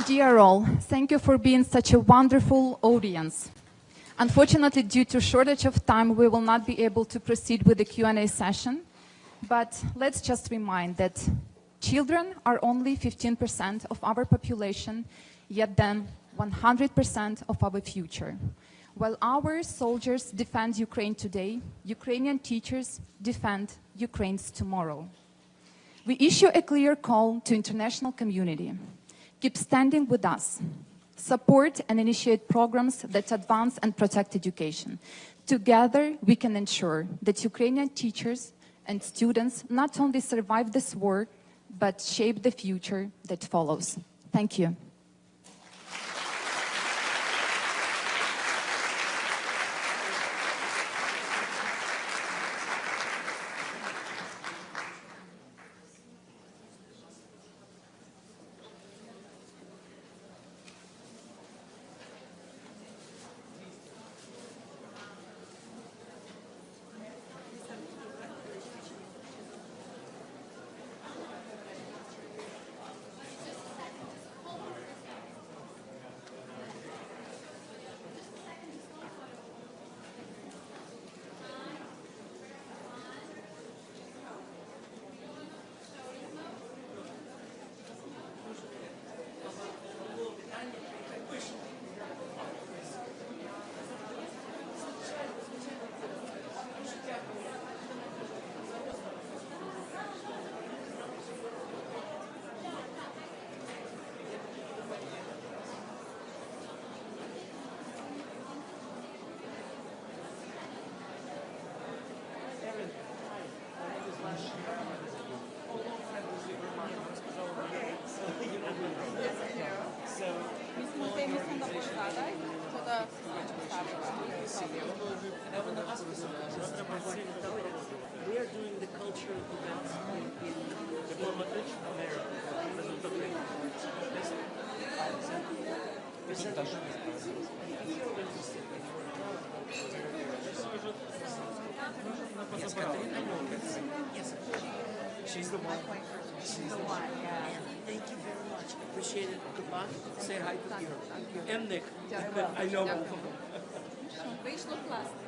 Dear all, thank you for being such a wonderful audience. Unfortunately, due to shortage of time, we will not be able to proceed with the Q&A session. But let's just remind that children are only 15% of our population, yet then 100% of our future. While our soldiers defend Ukraine today, Ukrainian teachers defend Ukraine's tomorrow. We issue a clear call to international community. Keep standing with us. Support and initiate programs that advance and protect education. Together, we can ensure that Ukrainian teachers and students not only survive this war, but shape the future that follows. Thank you. We are doing the cultural events in Yes, Katerina, I know. Yes, she's the one. She's the one, yeah. Thank you very much. Appreciate it. Good luck. Say hi to Kira. And Nick. I know. Вийшло класно.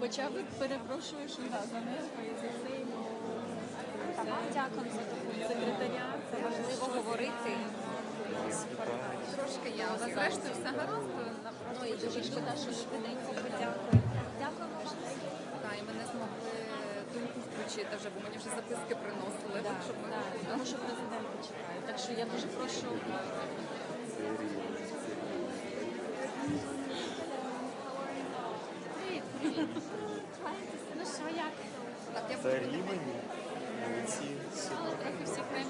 Хоча ви перепрошую, що за дякую за допомогу секретаря. Це важливо говорити. Трошки я. У вас зрештою все гаразд? Ну і дуже шкода, що швиденько подякую. Дякуємо. Так, і ми не змогли думку включити вже, бо мені вже записки приносили. Тому що президент чекає. Так що я дуже прошу. Ну що, як? Це рівень, молодці. Але трохи всі прям.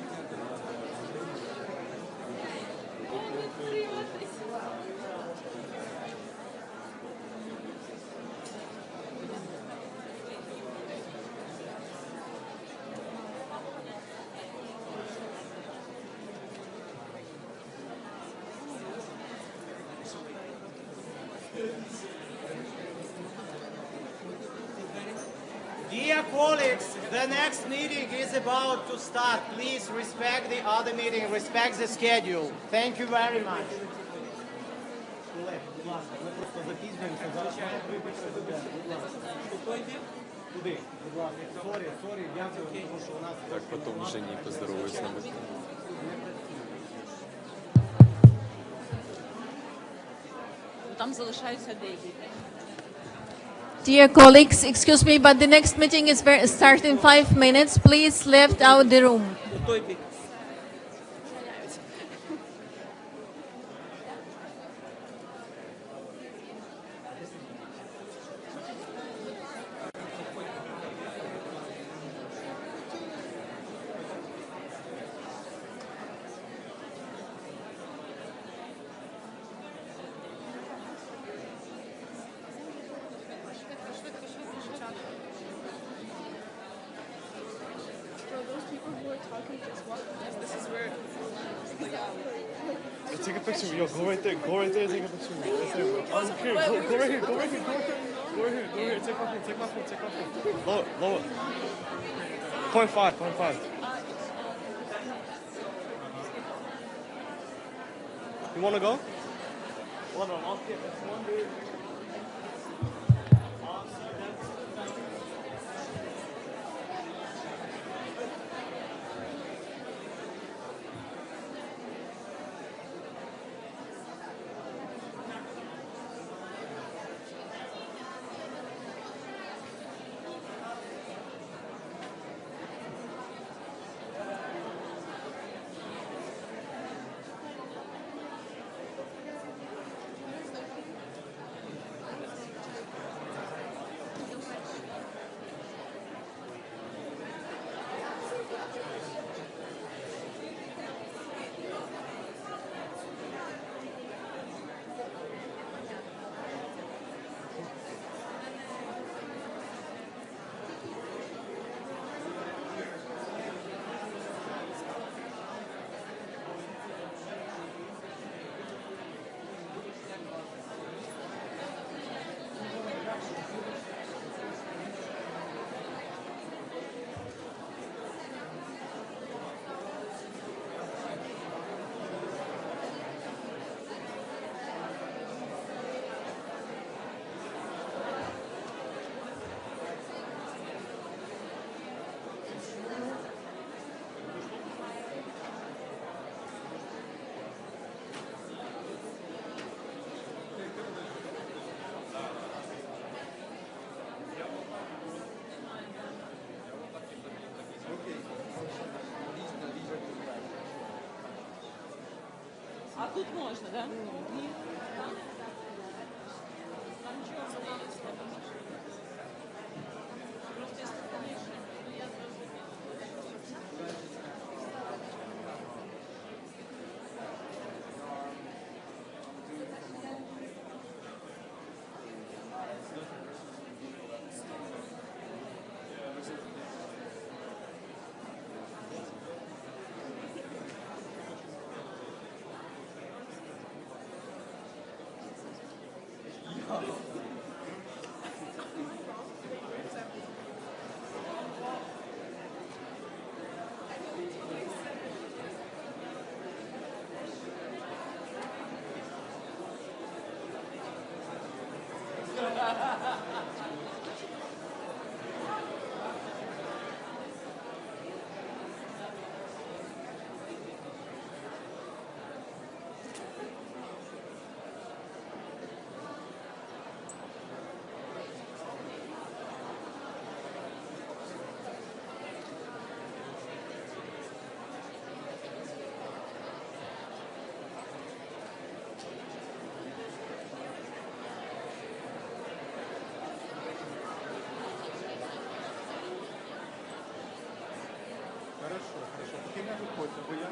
Dear colleagues, the next meeting is about to start. Please respect the other meeting, respect the schedule. Thank you very much. Так, потом Жені поздороваюсь на бок. Там залишаються деякі. Dear colleagues, excuse me, but the next meeting is start in 5 minutes. Please left out the room. Take a picture. Yo, go right there. Go right there. Take a picture. Here, go right here. Go right here. Go right here. Go right here. Go right here. Take my phone. Take my phone. Take my phone. Lower. Lower. 0.5. 0.5. You want to go? Hold on, I'll get this one, dude. А тут можно, да? Хорошо, хорошо. Ты меня выходишь, а я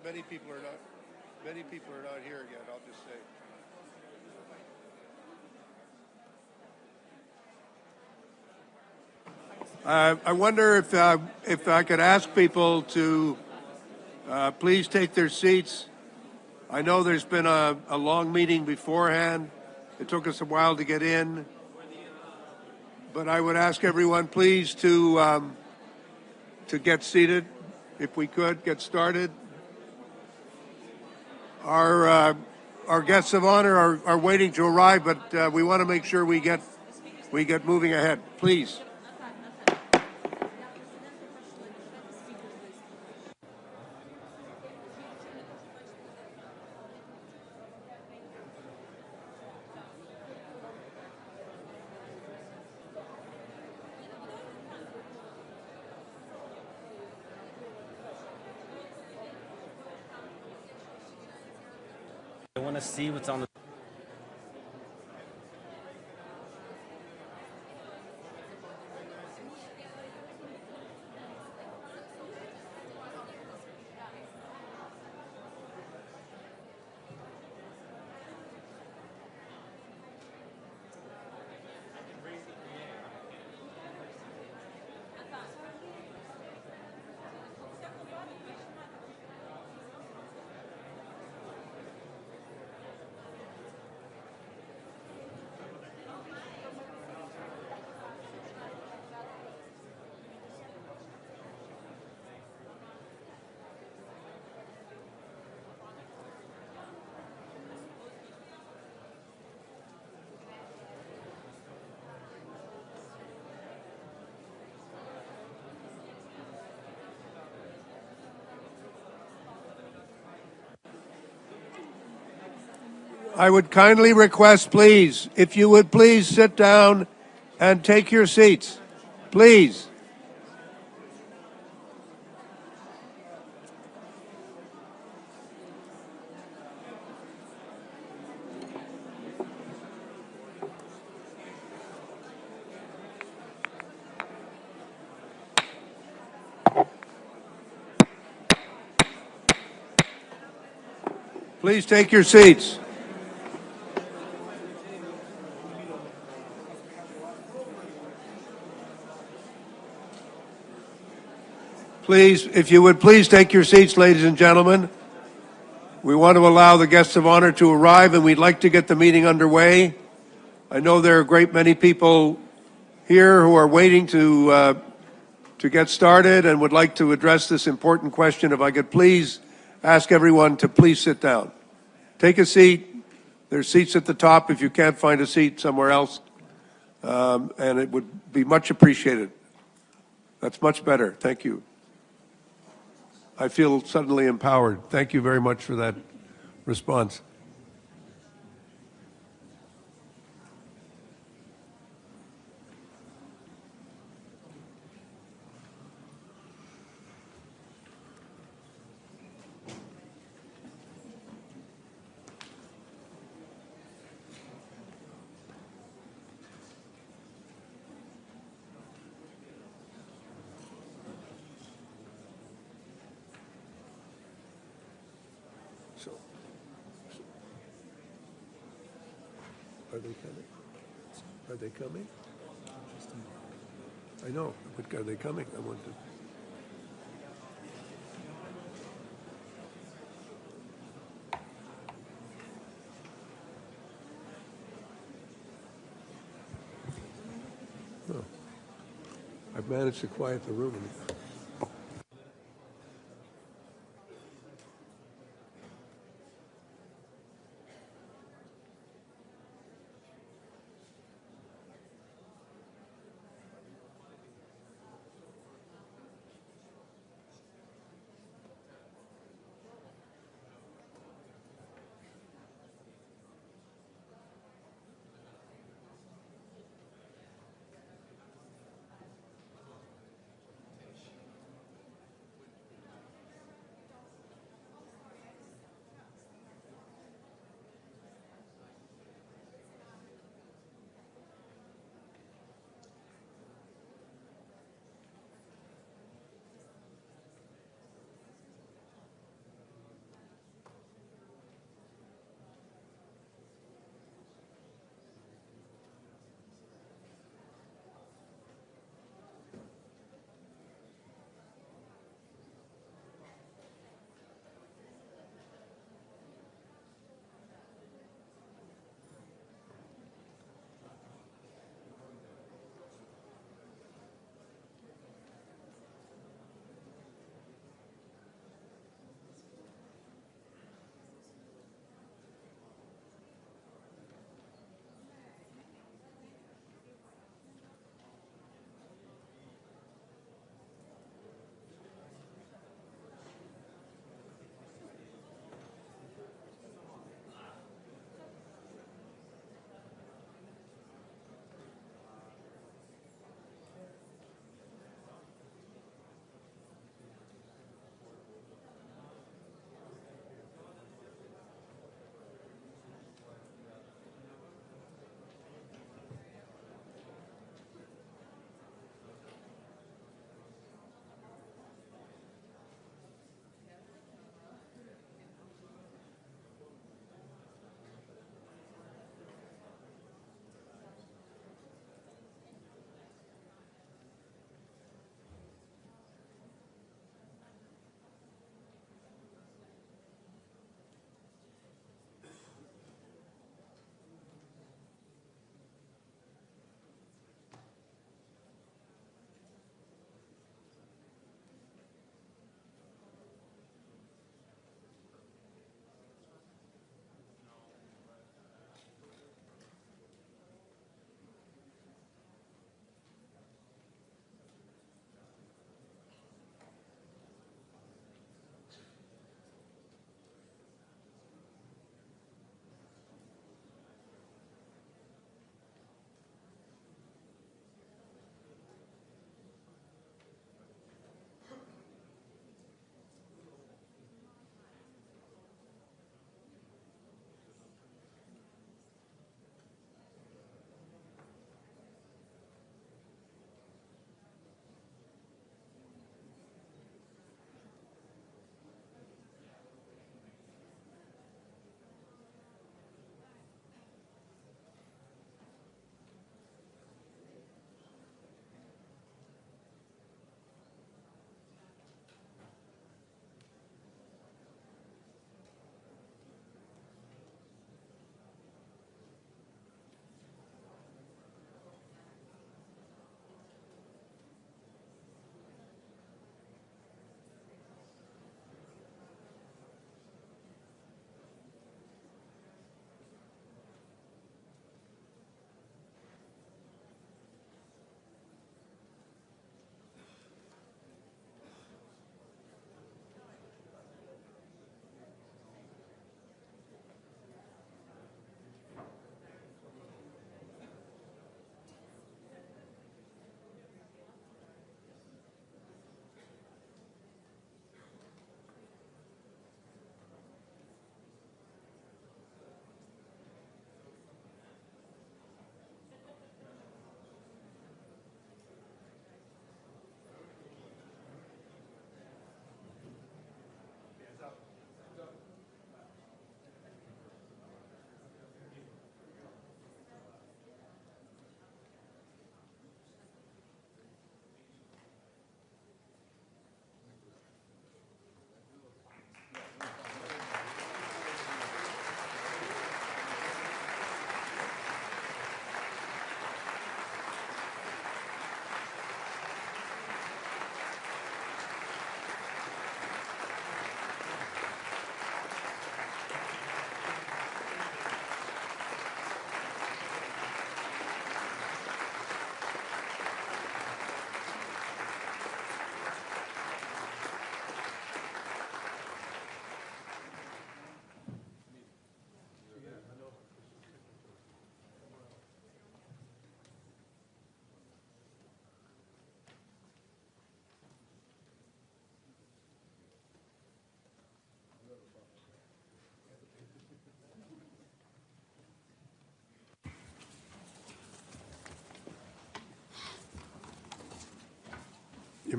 Many people are not here yet, I'll just say. I wonder if I could ask people to please take their seats. I know there's been a long meeting beforehand. It took us a while to get in. But I would ask everyone please to get seated, if we could, get started. Our guests of honor are waiting to arrive, but we want to make sure we get moving ahead. Please. I want to see what's on the. I would kindly request, please, if you would please sit down and take your seats. Please. Please take your seats. Please, if you would please take your seats, ladies and gentlemen. We want to allow the guests of honor to arrive, and we'd like to get the meeting underway. I know there are a great many people here who are waiting to get started and would like to address this important question. If I could please ask everyone to please sit down. Take a seat. There's seats at the top if you can't find a seat somewhere else, and it would be much appreciated. That's much better. Thank you. I feel suddenly empowered. Thank you very much for that response. Are they coming? Are they coming? I know, but are they coming? I want to. Oh. I've managed to quiet the room.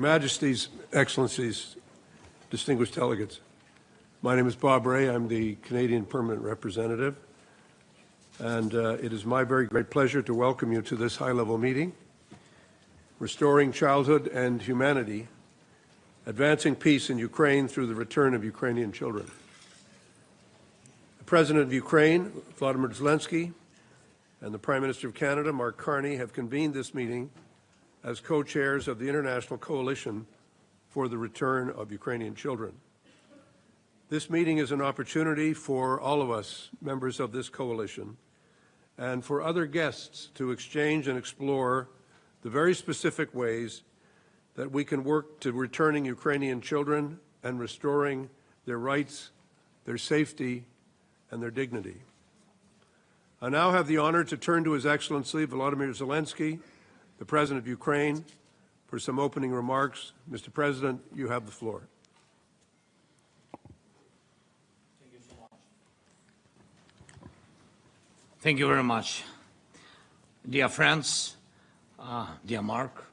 Your Majesties, Excellencies, distinguished delegates, my name is Bob Ray. I'm the Canadian Permanent Representative, and it is my very great pleasure to welcome you to this high-level meeting, Restoring Childhood and Humanity, Advancing Peace in Ukraine through the Return of Ukrainian Children. The President of Ukraine, Volodymyr Zelenskiy, and the Prime Minister of Canada, Mark Carney, have convened this meeting as co-chairs of the International Coalition for the Return of Ukrainian Children. This meeting is an opportunity for all of us, members of this coalition, and for other guests to exchange and explore the very specific ways that we can work to returning Ukrainian children and restoring their rights, their safety, and their dignity. I now have the honor to turn to His Excellency Volodymyr Zelenskiy, the President of Ukraine, for some opening remarks. Mr. President, you have the floor. Thank you very much. Dear friends, dear Mark,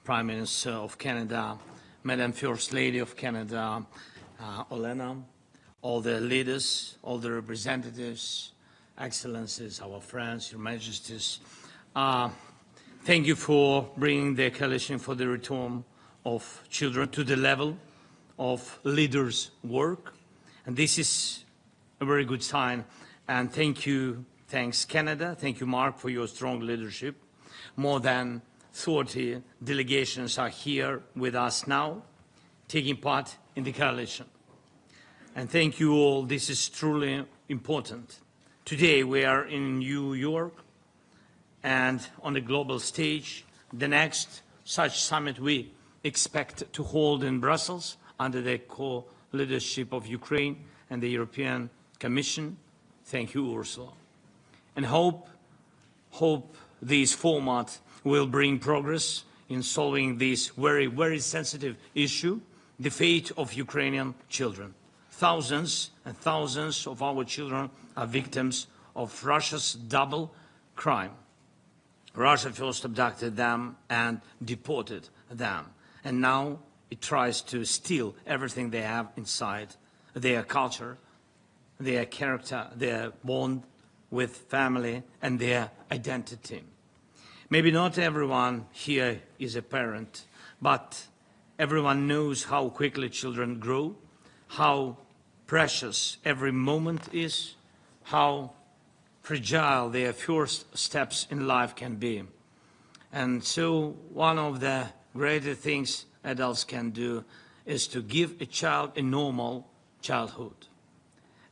Prime Minister of Canada, Madam First Lady of Canada, Olena, all the leaders, all the representatives, Excellencies, our friends, Your Majesties, thank you for bringing the coalition for the return of children to the level of leaders' work. And this is a very good sign. And thanks Canada, thank you Mark for your strong leadership. More than 30 delegations are here with us now, taking part in the coalition. And thank you all, this is truly important. Today we are in New York, and on the global stage, the next such summit we expect to hold in Brussels under the co-leadership of Ukraine and the European Commission. Thank you, Ursula. And hope this format will bring progress in solving this very, very sensitive issue, the fate of Ukrainian children. Thousands and thousands of our children are victims of Russia's double crime. Russia first abducted them and deported them, and now it tries to steal everything they have inside, their culture, their character, their bond with family, and their identity. Maybe not everyone here is a parent, but everyone knows how quickly children grow, how precious every moment is, how fragile their first steps in life can be. And so one of the greatest things adults can do is to give a child a normal childhood.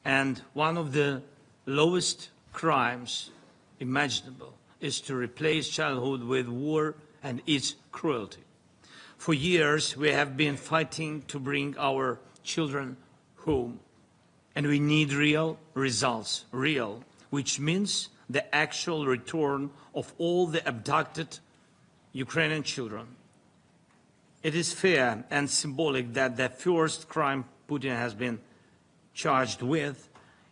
And one of the lowest crimes imaginable is to replace childhood with war and its cruelty. For years, we have been fighting to bring our children home, and we need real results, which means the actual return of all the abducted Ukrainian children. It is fair and symbolic that the first crime Putin has been charged with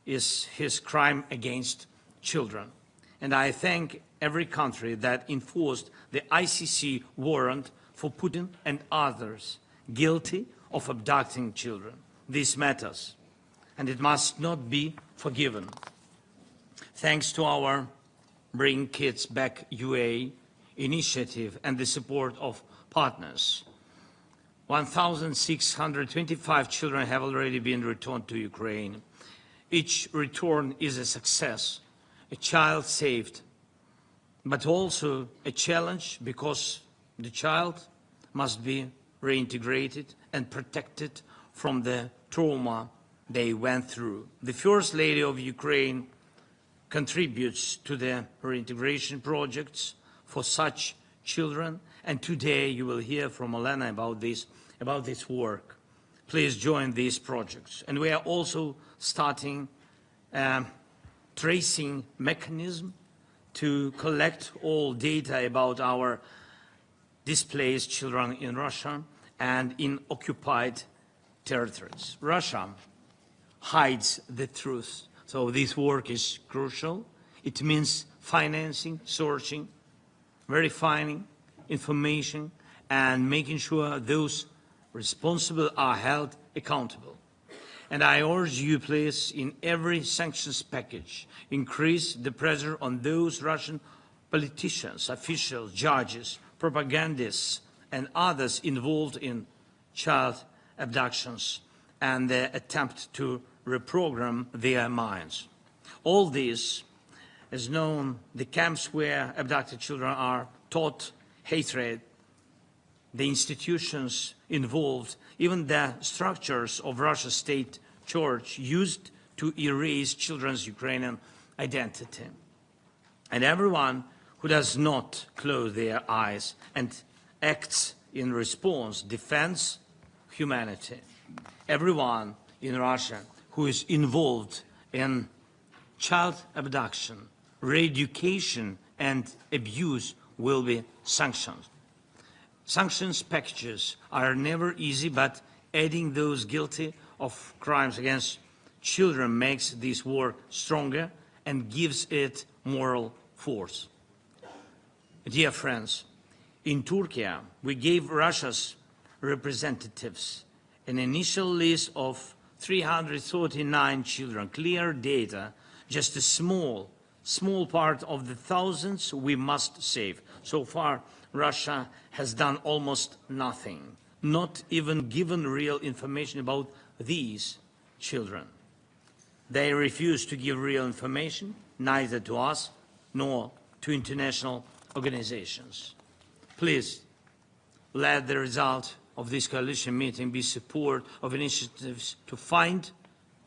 is his crime against children. And I thank every country that enforced the ICC warrant for Putin and others guilty of abducting children. This matters, and it must not be forgiven. Thanks to our Bring Kids Back UA initiative and the support of partners, 1,625 children have already been returned to Ukraine. Each return is a success, a child saved, but also a challenge because the child must be reintegrated and protected from the trauma they went through. The First Lady of Ukraine contributes to the reintegration projects for such children, and today you will hear from Olena about this work. Please join these projects. And we are also starting a tracing mechanism to collect all data about our displaced children in Russia and in occupied territories. Russia hides the truth, so this work is crucial. It means financing, searching, verifying information, and making sure those responsible are held accountable. And I urge you, please, in every sanctions package, increase the pressure on those Russian politicians, officials, judges, propagandists, and others involved in child abductions and the attempt to reprogram their minds. All this is known, the camps where abducted children are taught hatred, the institutions involved, even the structures of Russia's state church used to erase children's Ukrainian identity. And everyone who does not close their eyes and acts in response defends humanity. Everyone in Russia who is involved in child abduction, re-education and abuse will be sanctioned. Sanctions packages are never easy, but adding those guilty of crimes against children makes this war stronger and gives it moral force. Dear friends, in Turkey, we gave Russia's representatives an initial list of 339 children, clear data, just a small part of the thousands we must save. So far, Russia has done almost nothing, not even given real information about these children. They refuse to give real information, neither to us nor to international organizations. Please, let the result of this coalition meeting be support of initiatives to find,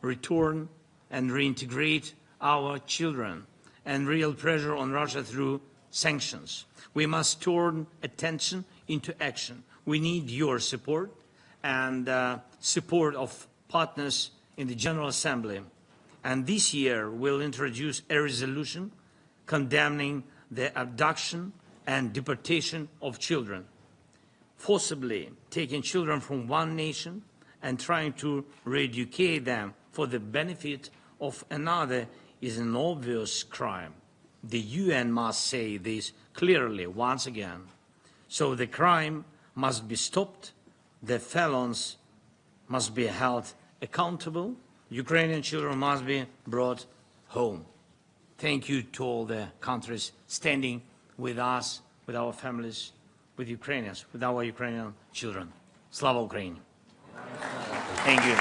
return, and reintegrate our children, and real pressure on Russia through sanctions. We must turn attention into action. We need your support and support of partners in the General Assembly. And this year we'll introduce a resolution condemning the abduction and deportation of children. Forcibly taking children from one nation and trying to re-educate them for the benefit of another is an obvious crime. The UN must say this clearly once again. So the crime must be stopped, the felons must be held accountable, Ukrainian children must be brought home. Thank you to all the countries standing with us, with our families, with Ukrainians, with our Ukrainian children. Slava Ukraini. Thank you.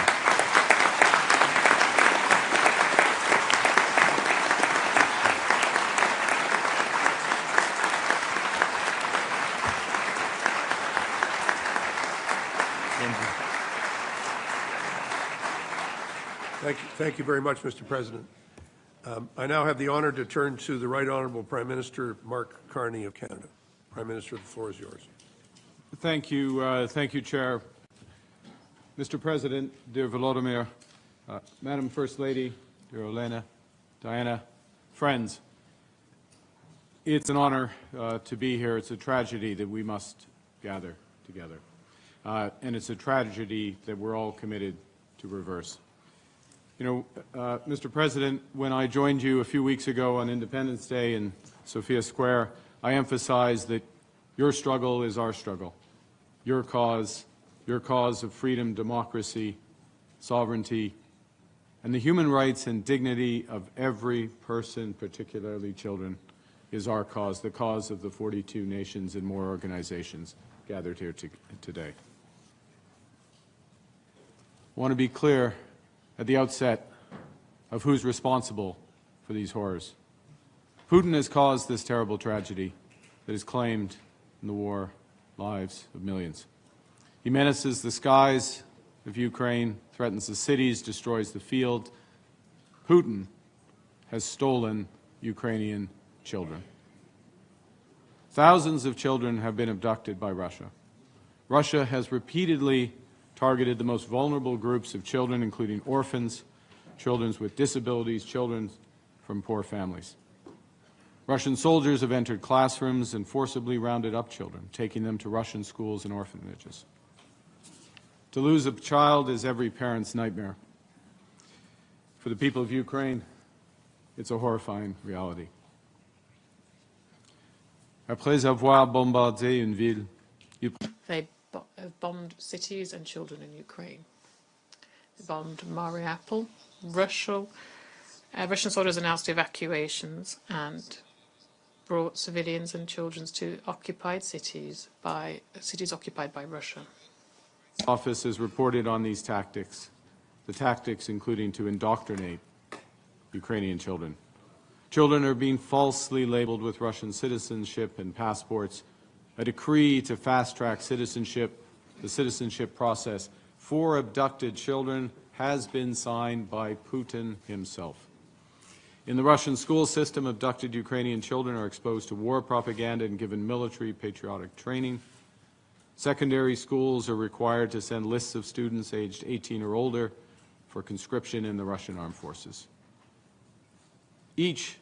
Thank you very much, Mr. President. I now have the honor to turn to the Right Honourable Prime Minister Mark Carney of Canada. Prime Minister, the floor is yours. Thank you, Chair. Mr. President, dear Volodymyr, Madam First Lady, dear Olena, Diana, friends, it's an honor to be here. It's a tragedy that we must gather together. And it's a tragedy that we're all committed to reverse. You know, Mr. President, when I joined you a few weeks ago on Independence Day in Sofia Square, I emphasized that your struggle is our struggle. Your cause of freedom, democracy, sovereignty, and the human rights and dignity of every person, particularly children, is our cause, the cause of the 42 nations and more organizations gathered here today. I want to be clear at the outset of who's responsible for these horrors. Putin has caused this terrible tragedy that has claimed in the war lives of millions. He menaces the skies of Ukraine, threatens the cities, destroys the field. Putin has stolen Ukrainian children. Thousands of children have been abducted by Russia. Russia has repeatedly targeted the most vulnerable groups of children, including orphans, children with disabilities, children from poor families. Russian soldiers have entered classrooms and forcibly rounded up children, taking them to Russian schools and orphanages. To lose a child is every parent's nightmare. For the people of Ukraine, it's a horrifying reality. Après avoir bombardé une ville, They bombed cities and children in Ukraine. They bombed Mariupol. Russian soldiers announced evacuations and brought civilians and children to occupied cities occupied by Russia. Office has reported on these tactics, the tactics including to indoctrinate Ukrainian children. Children are being falsely labeled with Russian citizenship and passports. A decree to fast-track citizenship, the citizenship process for abducted children, has been signed by Putin himself. In the Russian school system, abducted Ukrainian children are exposed to war propaganda and given military patriotic training. Secondary schools are required to send lists of students aged 18 or older for conscription in the Russian armed forces. Each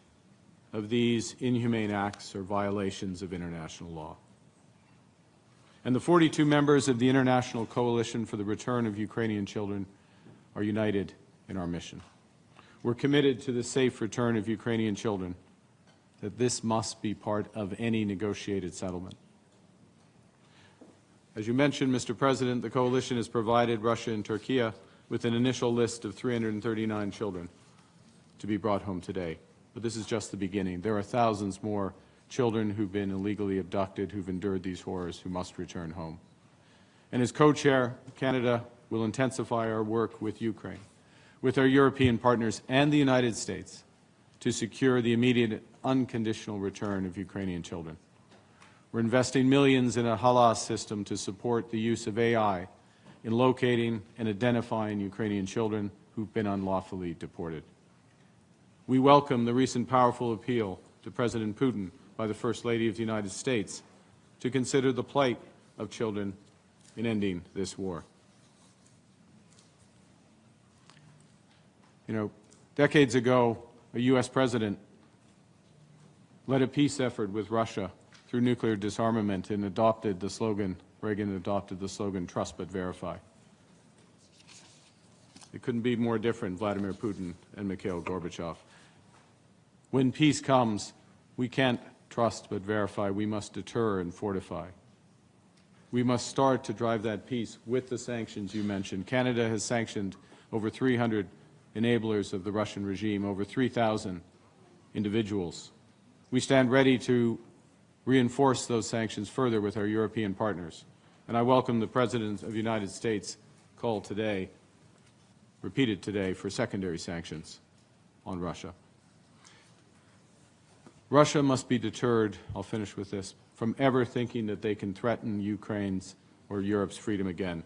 of these inhumane acts are violations of international law. And the 42 members of the International Coalition for the Return of Ukrainian Children are united in our mission. We're committed to the safe return of Ukrainian children, that this must be part of any negotiated settlement. As you mentioned, Mr. President, the coalition has provided Russia and Turkey with an initial list of 339 children to be brought home today. But this is just the beginning. There are thousands more children who've been illegally abducted, who've endured these horrors, who must return home. And as co-chair, Canada will intensify our work with Ukraine, with our European partners and the United States, to secure the immediate unconditional return of Ukrainian children. We're investing millions in a HALAS system to support the use of AI in locating and identifying Ukrainian children who've been unlawfully deported. We welcome the recent powerful appeal to President Putin by the First Lady of the United States to consider the plight of children in ending this war. You know, decades ago, a U.S. president led a peace effort with Russia through nuclear disarmament and adopted the slogan, Reagan adopted the slogan, trust but verify. It couldn't be more different, Vladimir Putin and Mikhail Gorbachev. When peace comes, we can't trust but verify. We must deter and fortify. We must start to drive that peace with the sanctions you mentioned. Canada has sanctioned over 300 enablers of the Russian regime, over 3,000 individuals. We stand ready to reinforce those sanctions further with our European partners. And I welcome the President of the United States' call today, repeated today, for secondary sanctions on Russia. Russia must be deterred, I'll finish with this, from ever thinking that they can threaten Ukraine's or Europe's freedom again.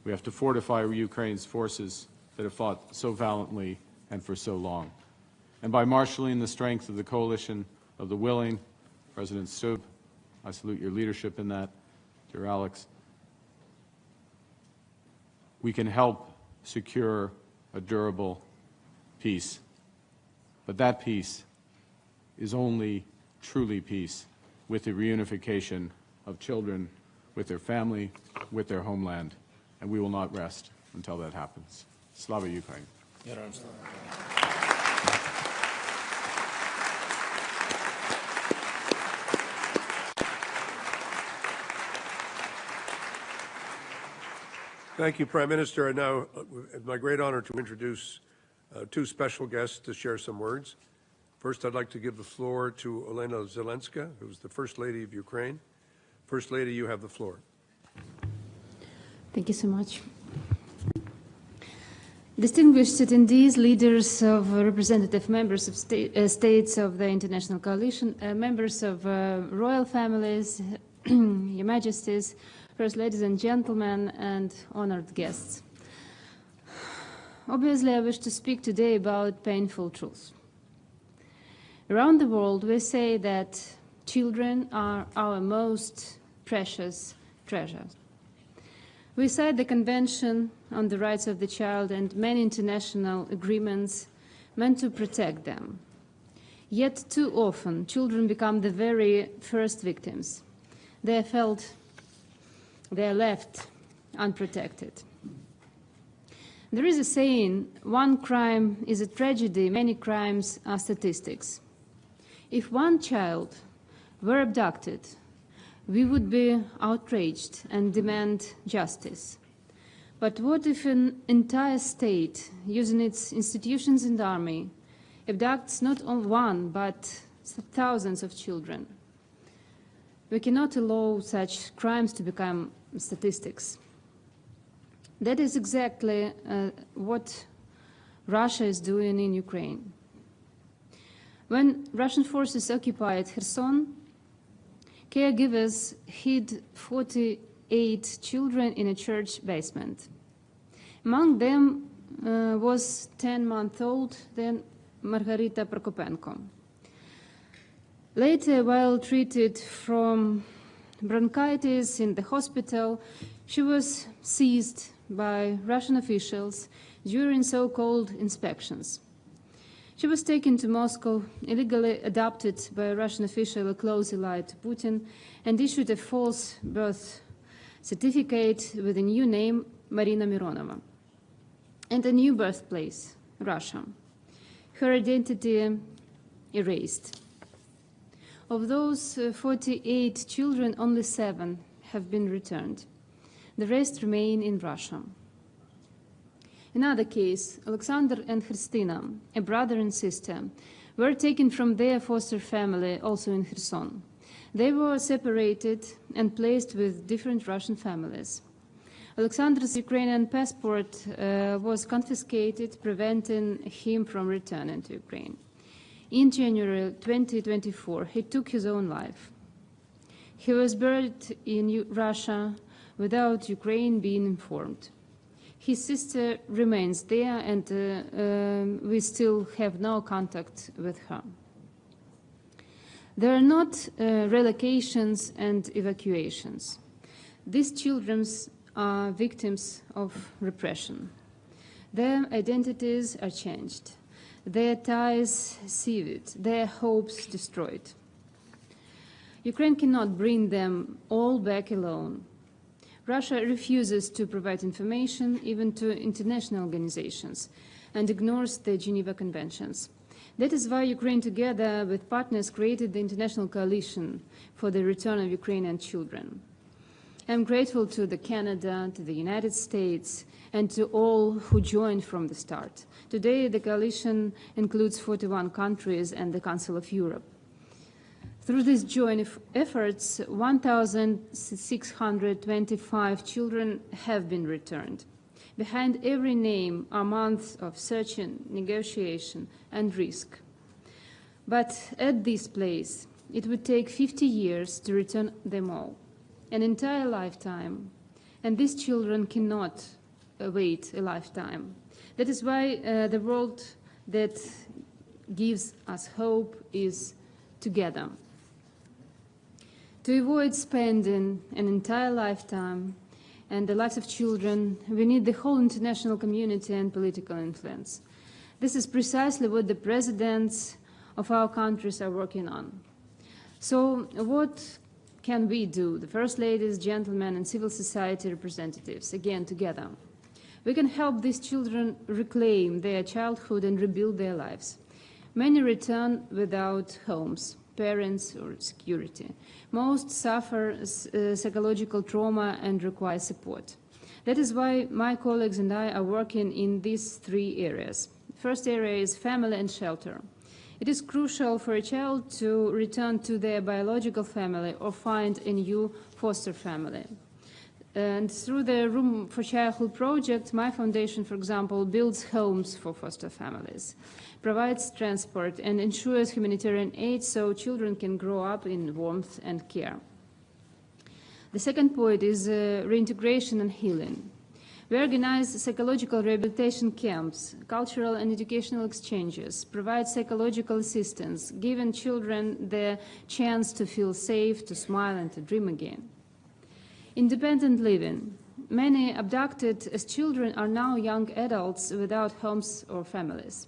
We have to fortify Ukraine's forces that have fought so valiantly and for so long. And by marshaling the strength of the coalition of the willing, President Stubb, I salute your leadership in that, dear Alex, we can help secure a durable peace. But that peace is only truly peace with the reunification of children with their family, with their homeland, and we will not rest until that happens. Slava Ukraine. Thank you, Prime Minister. And now, it's my great honor to introduce two special guests to share some words. First, I'd like to give the floor to Olena Zelenskiy, who's the First Lady of Ukraine. First Lady, you have the floor. Thank you so much. Distinguished attendees, leaders of representative members of states of the International Coalition, members of royal families, Your Majesties, First Ladies and Gentlemen, and honored guests. Obviously, I wish to speak today about painful truths. Around the world, we say that children are our most precious treasure. We cite the Convention on the Rights of the Child and many international agreements meant to protect them. Yet too often, children become the very first victims. They are left unprotected. There is a saying, one crime is a tragedy, many crimes are statistics. If one child were abducted, we would be outraged and demand justice. But what if an entire state, using its institutions and army, abducts not only one, but thousands of children? We cannot allow such crimes to become statistics. That is exactly what Russia is doing in Ukraine. When Russian forces occupied Kherson, caregivers hid 48 children in a church basement. Among them was 10-month-old then Margarita Prokopenko. Later, while treated from bronchitis in the hospital, she was seized by Russian officials during so-called inspections. She was taken to Moscow, illegally adopted by a Russian official closely allied to Putin, and issued a false birth certificate with a new name, Marina Mironova, and a new birthplace, Russia. Her identity erased. Of those 48 children, only 7 have been returned. The rest remain in Russia. Another case, Alexander and Christina, a brother and sister, were taken from their foster family, also in Kherson. They were separated and placed with different Russian families. Alexander's Ukrainian passport was confiscated, preventing him from returning to Ukraine. In January 2024, he took his own life. He was buried in Russia without Ukraine being informed. His sister remains there, and we still have no contact with her. There are not relocations and evacuations. These children are victims of repression. Their identities are changed, their ties severed, their hopes destroyed. Ukraine cannot bring them all back alone. Russia refuses to provide information even to international organizations and ignores the Geneva Conventions. That is why Ukraine, together with partners, created the International Coalition for the Return of Ukrainian Children. I'm grateful to Canada, to the United States, and to all who joined from the start. Today, the coalition includes 41 countries and the Council of Europe. Through these joint efforts, 1,625 children have been returned. Behind every name are months of searching, negotiation, and risk. But at this place, it would take 50 years to return them all, an entire lifetime. And these children cannot wait a lifetime. That is why the world that gives us hope is together. To avoid spending an entire lifetime and the lives of children, we need the whole international community and political influence. This is precisely what the presidents of our countries are working on. So what can we do, the first ladies, gentlemen, and civil society representatives, again together? We can help these children reclaim their childhood and rebuild their lives. Many return without homes, parents, or security. Most suffer psychological trauma and require support. That is why my colleagues and I are working in these 3 areas. The first area is family and shelter. It is crucial for a child to return to their biological family or find a new foster family. And through the Room for Childhood project, my foundation, for example, builds homes for foster families, provides transport, and ensures humanitarian aid so children can grow up in warmth and care. The second point is reintegration and healing. We organize psychological rehabilitation camps, cultural and educational exchanges, provide psychological assistance, giving children the chance to feel safe, to smile, and to dream again. Independent living. Many abducted as children are now young adults without homes or families.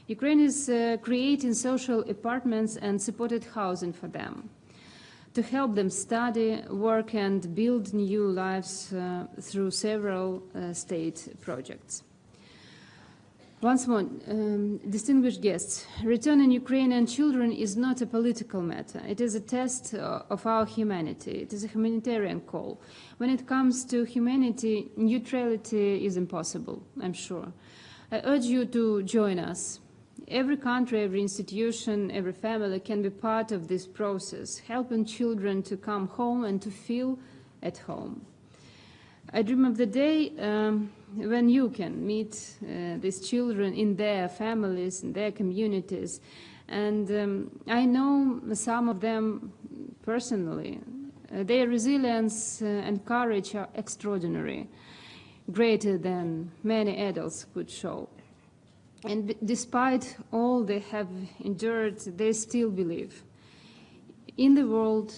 Ukraine is creating social apartments and supported housing for them to help them study, work, and build new lives through several state projects. Once more, distinguished guests, returning Ukrainian children is not a political matter. It is a test of our humanity. It is a humanitarian call. When it comes to humanity, neutrality is impossible, I'm sure. I urge you to join us. Every country, every institution, every family can be part of this process, helping children to come home and to feel at home. I dream of the day when you can meet these children in their families, in their communities. And I know some of them personally. Their resilience and courage are extraordinary, greater than many adults could show. And despite all they have endured, they still believe in the world,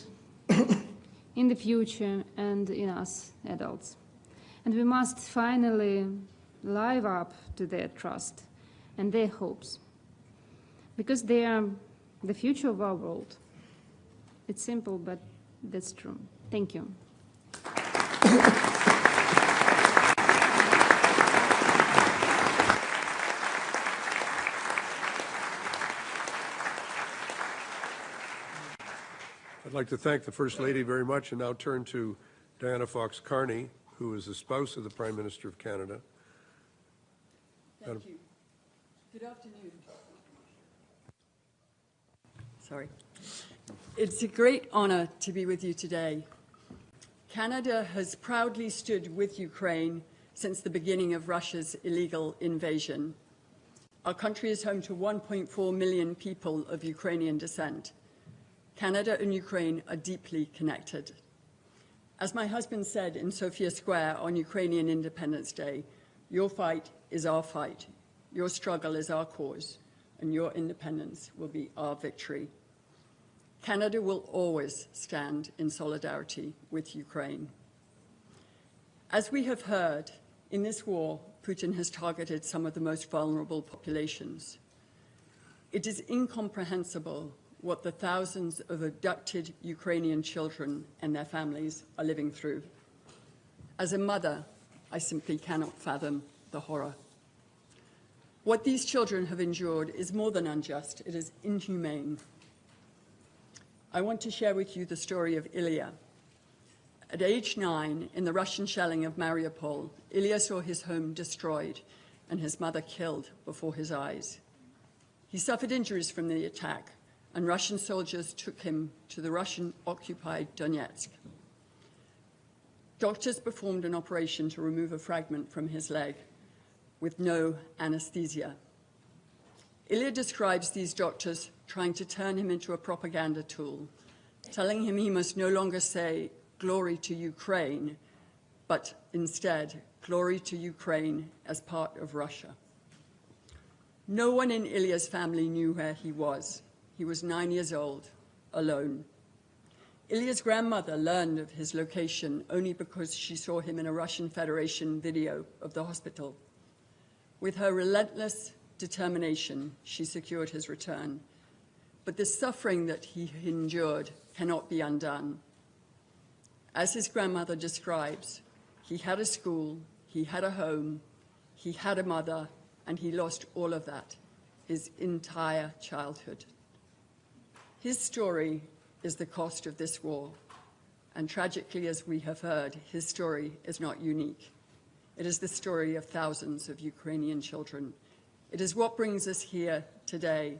in the future, and in us adults. And we must finally live up to their trust and their hopes, because they are the future of our world. It's simple, but that's true. Thank you. I'd like to thank the First Lady very much and now turn to Diana Fox-Carney, who is the spouse of the Prime Minister of Canada. Thank you. Good afternoon. Sorry. It's a great honor to be with you today. Canada has proudly stood with Ukraine since the beginning of Russia's illegal invasion. Our country is home to 1.4 million people of Ukrainian descent. Canada and Ukraine are deeply connected. As my husband said in Sofia Square on Ukrainian Independence Day, your fight is our fight, your struggle is our cause, and your independence will be our victory. Canada will always stand in solidarity with Ukraine. As we have heard, in this war, Putin has targeted some of the most vulnerable populations. It is incomprehensible what the thousands of abducted Ukrainian children and their families are living through. As a mother, I simply cannot fathom the horror. What these children have endured is more than unjust, it is inhumane. I want to share with you the story of Ilya. At age 9, in the Russian shelling of Mariupol, Ilya saw his home destroyed and his mother killed before his eyes. He suffered injuries from the attack, and Russian soldiers took him to the Russian-occupied Donetsk. Doctors performed an operation to remove a fragment from his leg with no anesthesia. Ilya describes these doctors trying to turn him into a propaganda tool, telling him he must no longer say, "Glory to Ukraine," but instead, "Glory to Ukraine as part of Russia." No one in Ilya's family knew where he was. He was 9 years old, alone. Ilya's grandmother learned of his location only because she saw him in a Russian Federation video of the hospital. With her relentless determination, she secured his return. But the suffering that he endured cannot be undone. As his grandmother describes, he had a school, he had a home, he had a mother, and he lost all of that, his entire childhood. His story is the cost of this war, and tragically, as we have heard, his story is not unique. It is the story of thousands of Ukrainian children. It is what brings us here today.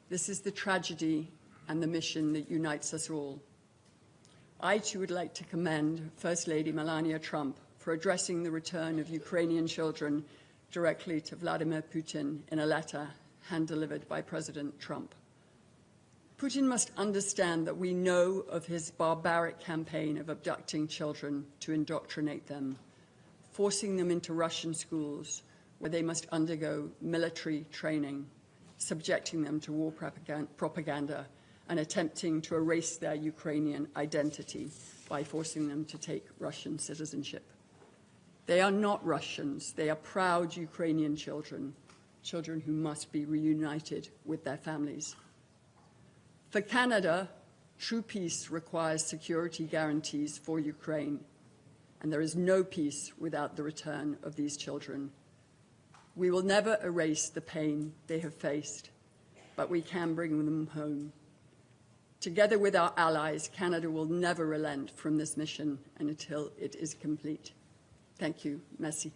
This is the tragedy and the mission that unites us all. I too would like to commend First Lady Melania Trump for addressing the return of Ukrainian children directly to Vladimir Putin in a letter hand-delivered by President Trump. Putin must understand that we know of his barbaric campaign of abducting children to indoctrinate them, forcing them into Russian schools where they must undergo military training, subjecting them to war propaganda, and attempting to erase their Ukrainian identity by forcing them to take Russian citizenship. They are not Russians. They are proud Ukrainian children, children who must be reunited with their families. For Canada, true peace requires security guarantees for Ukraine, and there is no peace without the return of these children. We will never erase the pain they have faced, but we can bring them home. Together with our allies, Canada will never relent from this mission until it is complete. Thank you. Merci.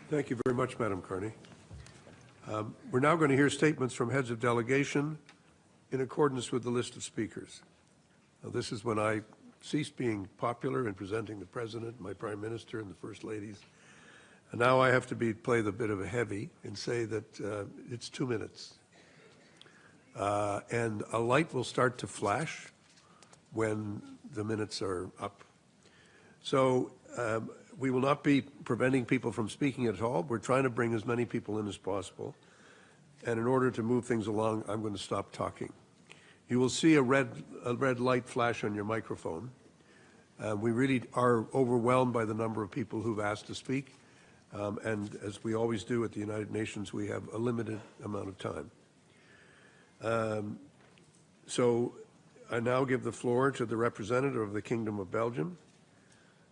Thank you very much, Madam Carney. We're now going to hear statements from heads of delegation in accordance with the list of speakers. Now, this is when I ceased being popular in presenting the President, my Prime Minister, and the First Ladies. And now I have to play the bit of a heavy and say that it's 2 minutes. And a light will start to flash when the minutes are up. So we will not be preventing people from speaking at all. We're trying to bring as many people in as possible. And in order to move things along, I'm going to stop talking. You will see a red light flash on your microphone. We really are overwhelmed by the number of people who've asked to speak. And as we always do at the United Nations, we have a limited amount of time. So I now give the floor to the representative of the Kingdom of Belgium,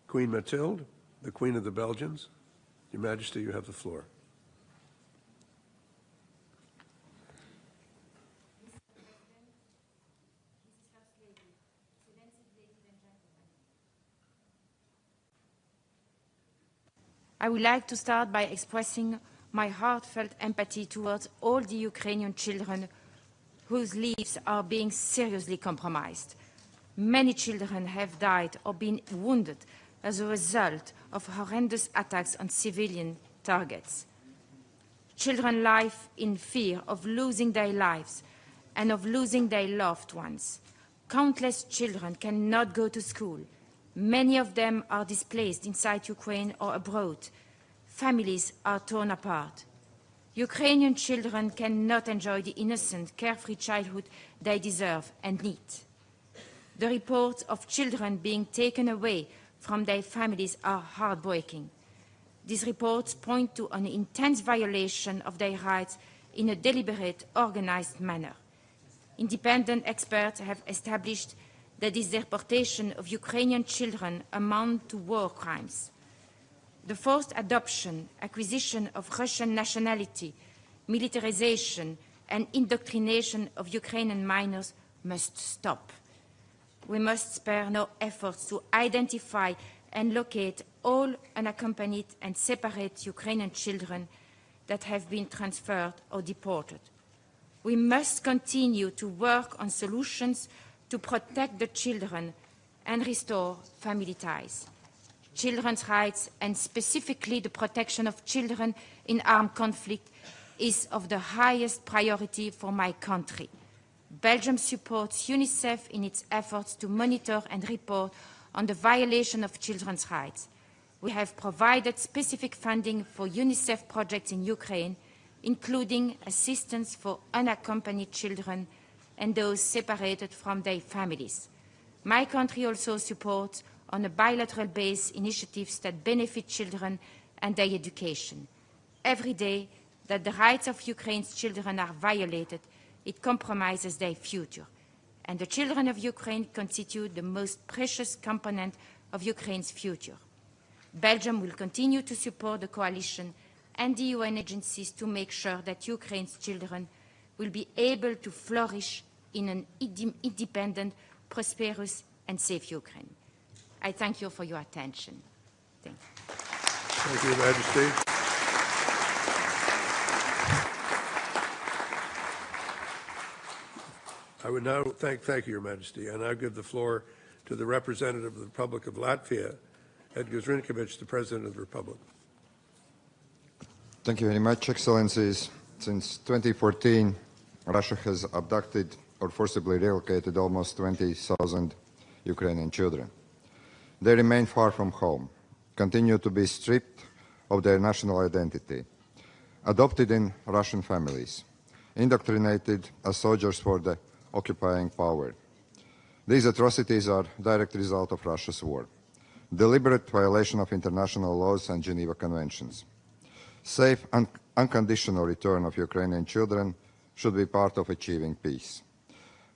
Queen Mathilde, the Queen of the Belgians. Your Majesty, you have the floor. I would like to start by expressing my heartfelt empathy towards all the Ukrainian children whose lives are being seriously compromised. Many children have died or been wounded as a result of horrendous attacks on civilian targets. Children live in fear of losing their lives and of losing their loved ones. Countless children cannot go to school. Many of them are displaced inside Ukraine or abroad. Families are torn apart. Ukrainian children cannot enjoy the innocent, carefree childhood they deserve and need. The reports of children being taken away from their families are heartbreaking. These reports point to an intense violation of their rights in a deliberate, organized manner. Independent experts have established that this deportation of Ukrainian children amount to war crimes. The forced adoption, acquisition of Russian nationality, militarization, and indoctrination of Ukrainian minors must stop. We must spare no efforts to identify and locate all unaccompanied and separate Ukrainian children that have been transferred or deported. We must continue to work on solutions to protect the children and restore family ties. Children's rights, and specifically the protection of children in armed conflict, is of the highest priority for my country. Belgium supports UNICEF in its efforts to monitor and report on the violation of children's rights. We have provided specific funding for UNICEF projects in Ukraine, including assistance for unaccompanied children and those separated from their families. My country also supports on a bilateral basis initiatives that benefit children and their education. Every day that the rights of Ukraine's children are violated, it compromises their future. And the children of Ukraine constitute the most precious component of Ukraine's future. Belgium will continue to support the coalition and the UN agencies to make sure that Ukraine's children will be able to flourish in an independent, prosperous, and safe Ukraine. I thank you for your attention. Thank you. Thank you, Majesty. I would now thank you, Your Majesty. I now give the floor to the representative of the Republic of Latvia, Edgars Rinkēvičs, the President of the Republic. Thank you very much, Excellencies. Since 2014, Russia has abducted or forcibly relocated almost 20,000 Ukrainian children. They remain far from home, continue to be stripped of their national identity, adopted in Russian families, indoctrinated as soldiers for the occupying power. These atrocities are a direct result of Russia's war, deliberate violation of international laws and Geneva Conventions. Safe and unconditional return of Ukrainian children should be part of achieving peace.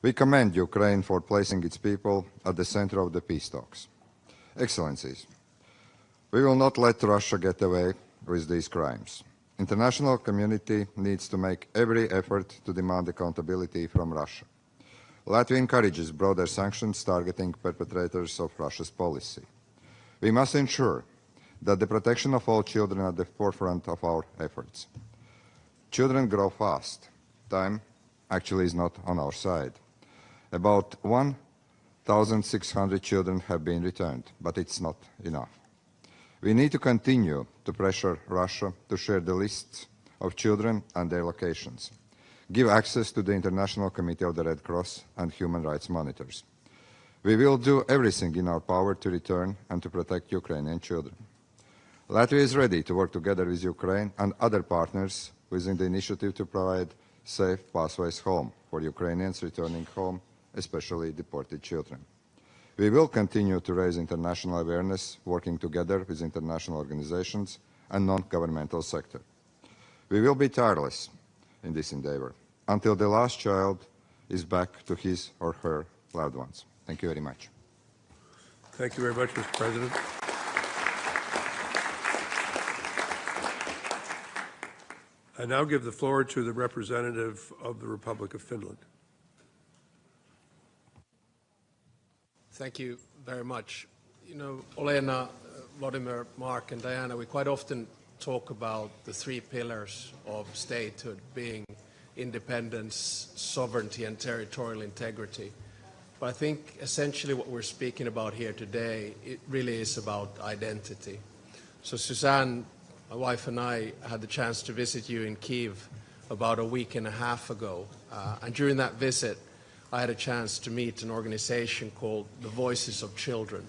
We commend Ukraine for placing its people at the center of the peace talks. Excellencies, we will not let Russia get away with these crimes. International community needs to make every effort to demand accountability from Russia. Latvia encourages broader sanctions targeting perpetrators of Russia's policy. We must ensure that the protection of all children at the forefront of our efforts. Children grow fast. Time actually is not on our side. About 1,600 children have been returned, but it's not enough. We need to continue to pressure Russia to share the lists of children and their locations, give access to the International Committee of the Red Cross and human rights monitors. We will do everything in our power to return and to protect Ukrainian children. Latvia is ready to work together with Ukraine and other partners within the initiative to provide safe pathways home for Ukrainians returning home, especially deported children. We will continue to raise international awareness, working together with international organizations and non-governmental sector. We will be tireless in this endeavor until the last child is back to his or her loved ones. Thank you very much. Thank you very much, Mr. President. I now give the floor to the representative of the Republic of Finland. Thank you very much. You know, Olena, Volodymyr, Mark, and Diana, we quite often talk about the three pillars of statehood being independence, sovereignty, and territorial integrity. But I think essentially what we're speaking about here today, it really is about identity. So Suzanne, my wife, and I had the chance to visit you in Kyiv about a week and a half ago. And during that visit, I had a chance to meet an organization called the Voices of Children.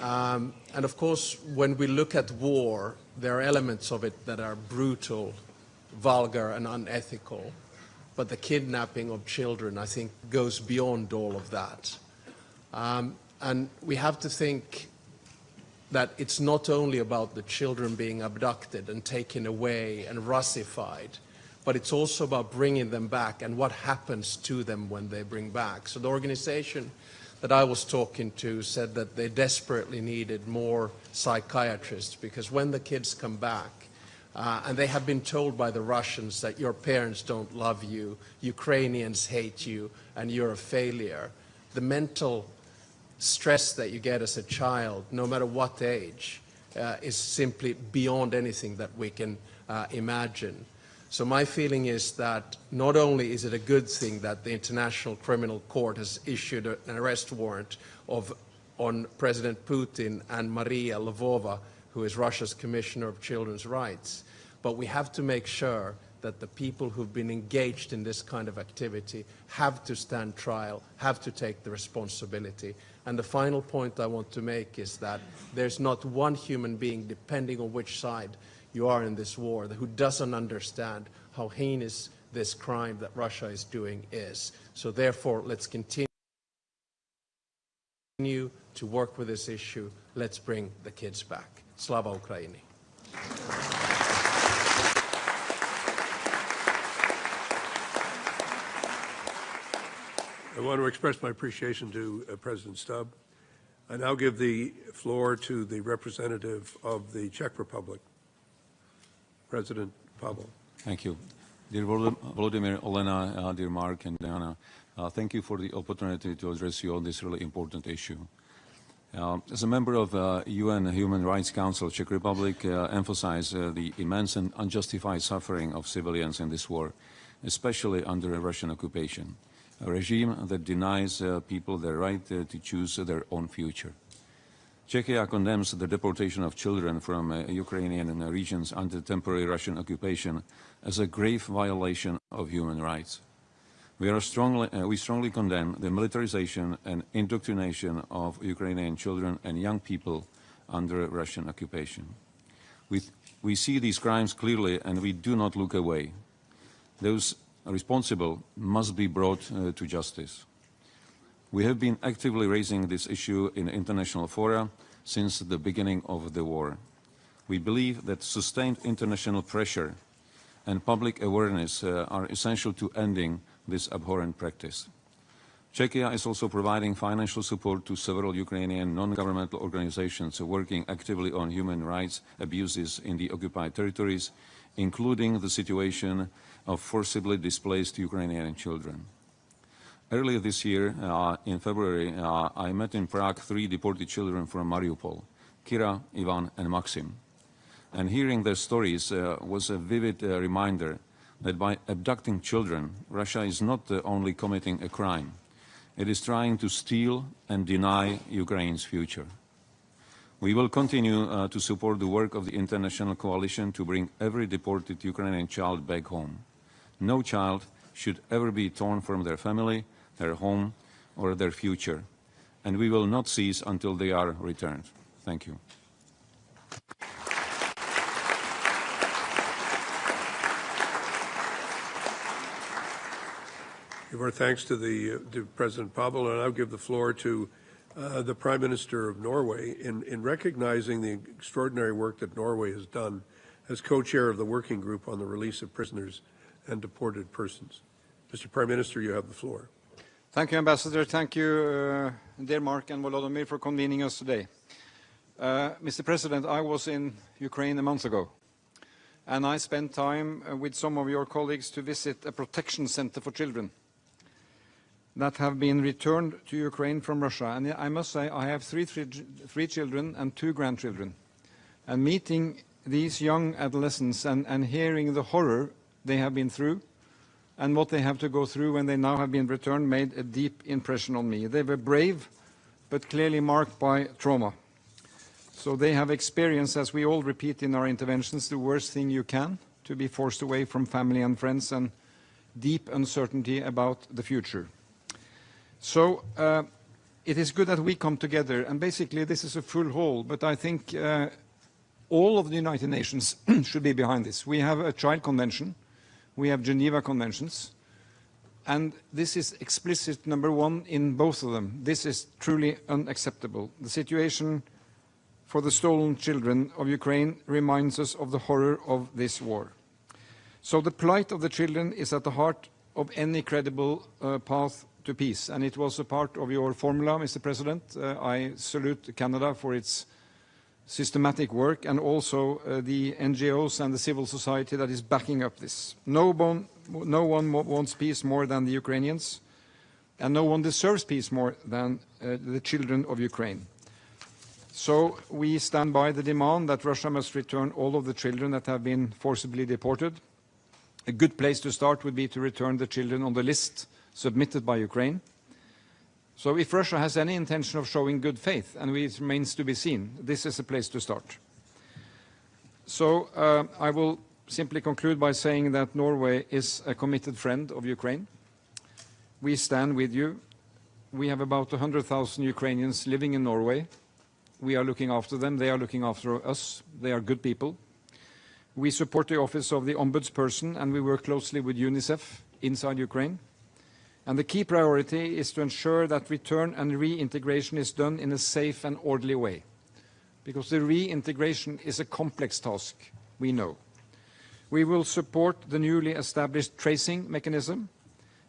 And of course, when we look at war, there are elements of it that are brutal, vulgar, and unethical. But the kidnapping of children, I think, goes beyond all of that. And we have to think that it's not only about the children being abducted and taken away and Russified, but it's also about bringing them back and what happens to them when they bring back. So the organization that I was talking to said that they desperately needed more psychiatrists because when the kids come back, and they have been told by the Russians that your parents don't love you, Ukrainians hate you, and you're a failure, the mental stress that you get as a child, no matter what age, is simply beyond anything that we can imagine. So my feeling is that not only is it a good thing that the International Criminal Court has issued an arrest warrant on President Putin and Maria Lvova, who is Russia's Commissioner of Children's Rights, but we have to make sure that the people who've been engaged in this kind of activity have to stand trial, have to take the responsibility. And the final point I want to make is that there's not one human being, depending on which side you are in this war, who doesn't understand how heinous this crime that Russia is doing is. So therefore, let's continue to work with this issue. Let's bring the kids back. Slava Ukraini. I want to express my appreciation to President Stubb. I now give the floor to the representative of the Czech Republic, President Pavel. Thank you. Dear Volodymyr, Olena, dear Mark and Diana, thank you for the opportunity to address you on this really important issue. As a member of UN Human Rights Council, Czech Republic emphasized the immense and unjustified suffering of civilians in this war, especially under Russian occupation, a regime that denies people their right to choose their own future. Czechia condemns the deportation of children from Ukrainian regions under temporary Russian occupation as a grave violation of human rights. We strongly condemn the militarization and indoctrination of Ukrainian children and young people under Russian occupation. We see these crimes clearly and we do not look away. Those responsible must be brought to justice. We have been actively raising this issue in international fora since the beginning of the war. We believe that sustained international pressure and public awareness are essential to ending this abhorrent practice. Czechia is also providing financial support to several Ukrainian non-governmental organizations working actively on human rights abuses in the occupied territories, including the situation of forcibly displaced Ukrainian children. Earlier this year, in February, I met in Prague 3 deported children from Mariupol, Kira, Ivan, and Maxim. And hearing their stories was a vivid reminder that by abducting children, Russia is not only committing a crime, it is trying to steal and deny Ukraine's future. We will continue to support the work of the international coalition to bring every deported Ukrainian child back home. No child should ever be torn from their family, their home, or their future. And we will not cease until they are returned. Thank you. Give our thanks to President Pavel, and I'll give the floor to the Prime Minister of Norway in recognizing the extraordinary work that Norway has done as co-chair of the working group on the release of prisoners and deported persons. Mr. Prime Minister, you have the floor. Thank you, Ambassador. Thank you, dear Mark and Volodymyr, for convening us today. Mr. President, I was in Ukraine a month ago, and I spent time with some of your colleagues to visit a protection center for children that have been returned to Ukraine from Russia. And I must say, I have three children and 2 grandchildren. And meeting these young adolescents and hearing the horror they have been through and what they have to go through when they now have been returned made a deep impression on me. They were brave, but clearly marked by trauma. So they have experienced, as we all repeat in our interventions, the worst thing you can, to be forced away from family and friends and deep uncertainty about the future. So it is good that we come together, and basically this is a full hall, but I think all of the United Nations should be behind this. We have a Child Convention, we have Geneva Conventions, and this is explicit number 1 in both of them. This is truly unacceptable. The situation for the stolen children of Ukraine reminds us of the horror of this war. So the plight of the children is at the heart of any credible path to peace, and it was a part of your formula, Mr. President. I salute Canada for its systematic work and also the NGOs and the civil society that is backing up this. No one wants peace more than the Ukrainians, and no one deserves peace more than the children of Ukraine. So we stand by the demand that Russia must return all of the children that have been forcibly deported. A good place to start would be to return the children on the list submitted by Ukraine. So if Russia has any intention of showing good faith, and it remains to be seen, this is a place to start. So I will simply conclude by saying that Norway is a committed friend of Ukraine. We stand with you. We have about 100,000 Ukrainians living in Norway. We are looking after them. They are looking after us. They are good people. We support the office of the ombudsperson, and we work closely with UNICEF inside Ukraine. And the key priority is to ensure that return and reintegration is done in a safe and orderly way, because the reintegration is a complex task, we know. We will support the newly established tracing mechanism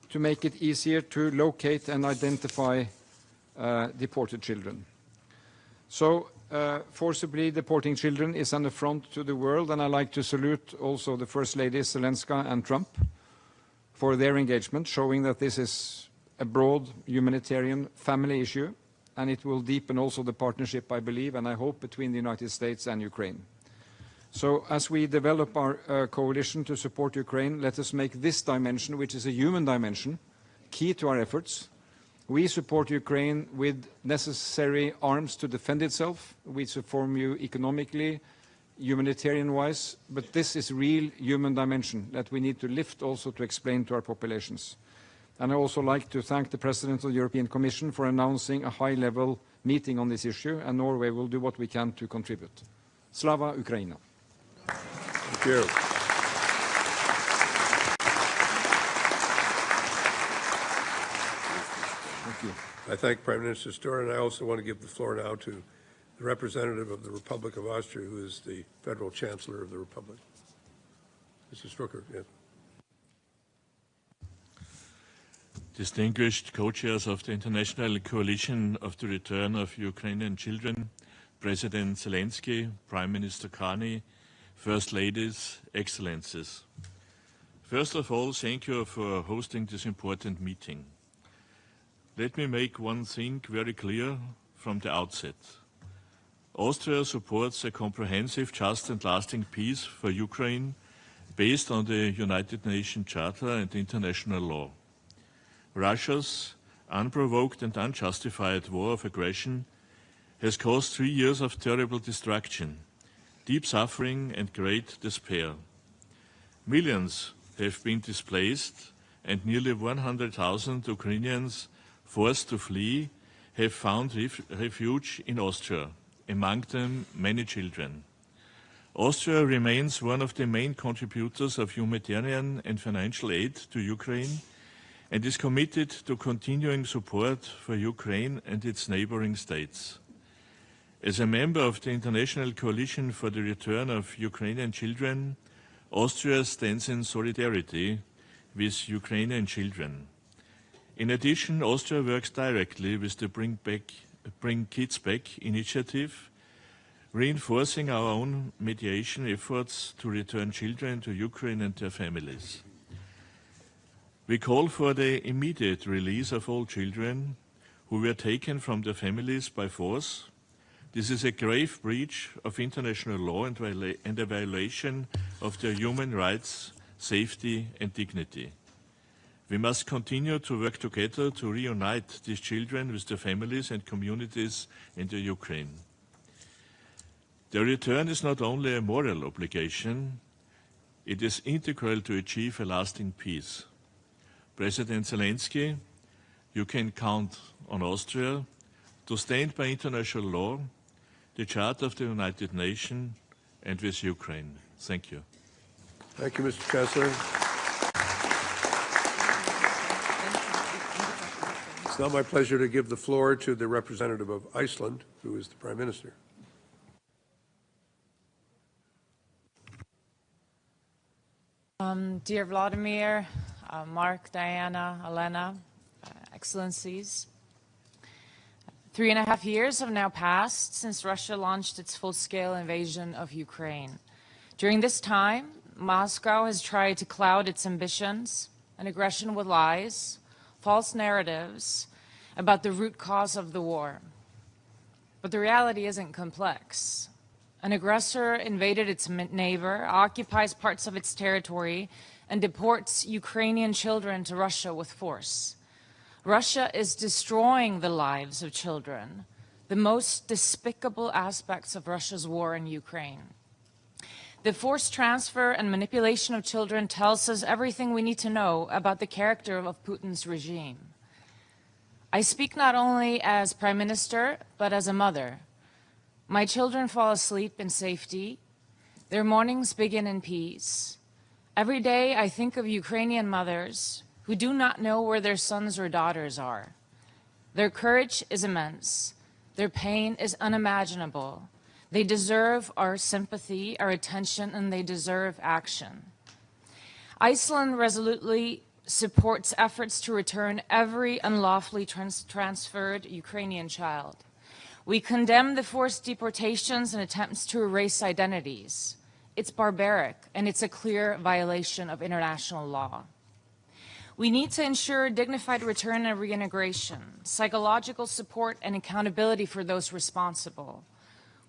to make it easier to locate and identify deported children. So forcibly deporting children is an affront to the world, and I'd like to salute also the First Ladies Zelenskiy and Trump for their engagement, showing that this is a broad humanitarian family issue, and it will deepen also the partnership, I believe, and I hope, between the United States and Ukraine. So as we develop our coalition to support Ukraine, let us make this dimension, which is a human dimension, key to our efforts. We support Ukraine with necessary arms to defend itself. We support you economically, humanitarian-wise, but this is real human dimension that we need to lift also to explain to our populations. And I also like to thank the President of the European Commission for announcing a high-level meeting on this issue, and Norway will do what we can to contribute. Slava Ukraina. Thank you. Thank you. I thank Prime Minister Sture, and I also want to give the floor now to the representative of the Republic of Austria, who is the Federal Chancellor of the Republic. Mr. Strucker, yes. Distinguished co-chairs of the International Coalition of the Return of Ukrainian Children, President Zelensky, Prime Minister Carney, First Ladies, Excellencies. First of all, thank you for hosting this important meeting. Let me make one thing very clear from the outset. Austria supports a comprehensive, just and lasting peace for Ukraine based on the United Nations Charter and international law. Russia's unprovoked and unjustified war of aggression has caused 3 years of terrible destruction, deep suffering and great despair. Millions have been displaced and nearly 100,000 Ukrainians forced to flee have found refuge in Austria, among them many children. Austria remains one of the main contributors of humanitarian and financial aid to Ukraine and is committed to continuing support for Ukraine and its neighboring states. As a member of the International Coalition for the Return of Ukrainian Children, Austria stands in solidarity with Ukrainian children. In addition, Austria works directly with the Bring Kids Back initiative, reinforcing our own mediation efforts to return children to Ukraine and their families. We call for the immediate release of all children who were taken from their families by force. This is a grave breach of international law and a violation of their human rights, safety and dignity. We must continue to work together to reunite these children with their families and communities in the Ukraine. Their return is not only a moral obligation, it is integral to achieve a lasting peace. President Zelensky, you can count on Austria to stand by international law, the Charter of the United Nations, and with Ukraine. Thank you. Thank you, Mr. Kessler. It's now my pleasure to give the floor to the representative of Iceland, who is the Prime Minister. Dear Volodymyr, Mark, Diana, Elena, Excellencies, 3.5 years have now passed since Russia launched its full-scale invasion of Ukraine. During this time, Moscow has tried to cloud its ambitions and aggression with lies, false narratives about the root cause of the war. But the reality isn't complex. An aggressor invaded its neighbor, occupies parts of its territory, and deports Ukrainian children to Russia with force. Russia is destroying the lives of children, the most despicable aspects of Russia's war in Ukraine. The forced transfer and manipulation of children tells us everything we need to know about the character of Putin's regime. I speak not only as Prime Minister, but as a mother. My children fall asleep in safety. Their mornings begin in peace. Every day I think of Ukrainian mothers who do not know where their sons or daughters are. Their courage is immense. Their pain is unimaginable. They deserve our sympathy, our attention, and they deserve action. Iceland resolutely supports efforts to return every unlawfully transferred Ukrainian child. We condemn the forced deportations and attempts to erase identities. It's barbaric, and it's a clear violation of international law. We need to ensure dignified return and reintegration, psychological support and accountability for those responsible.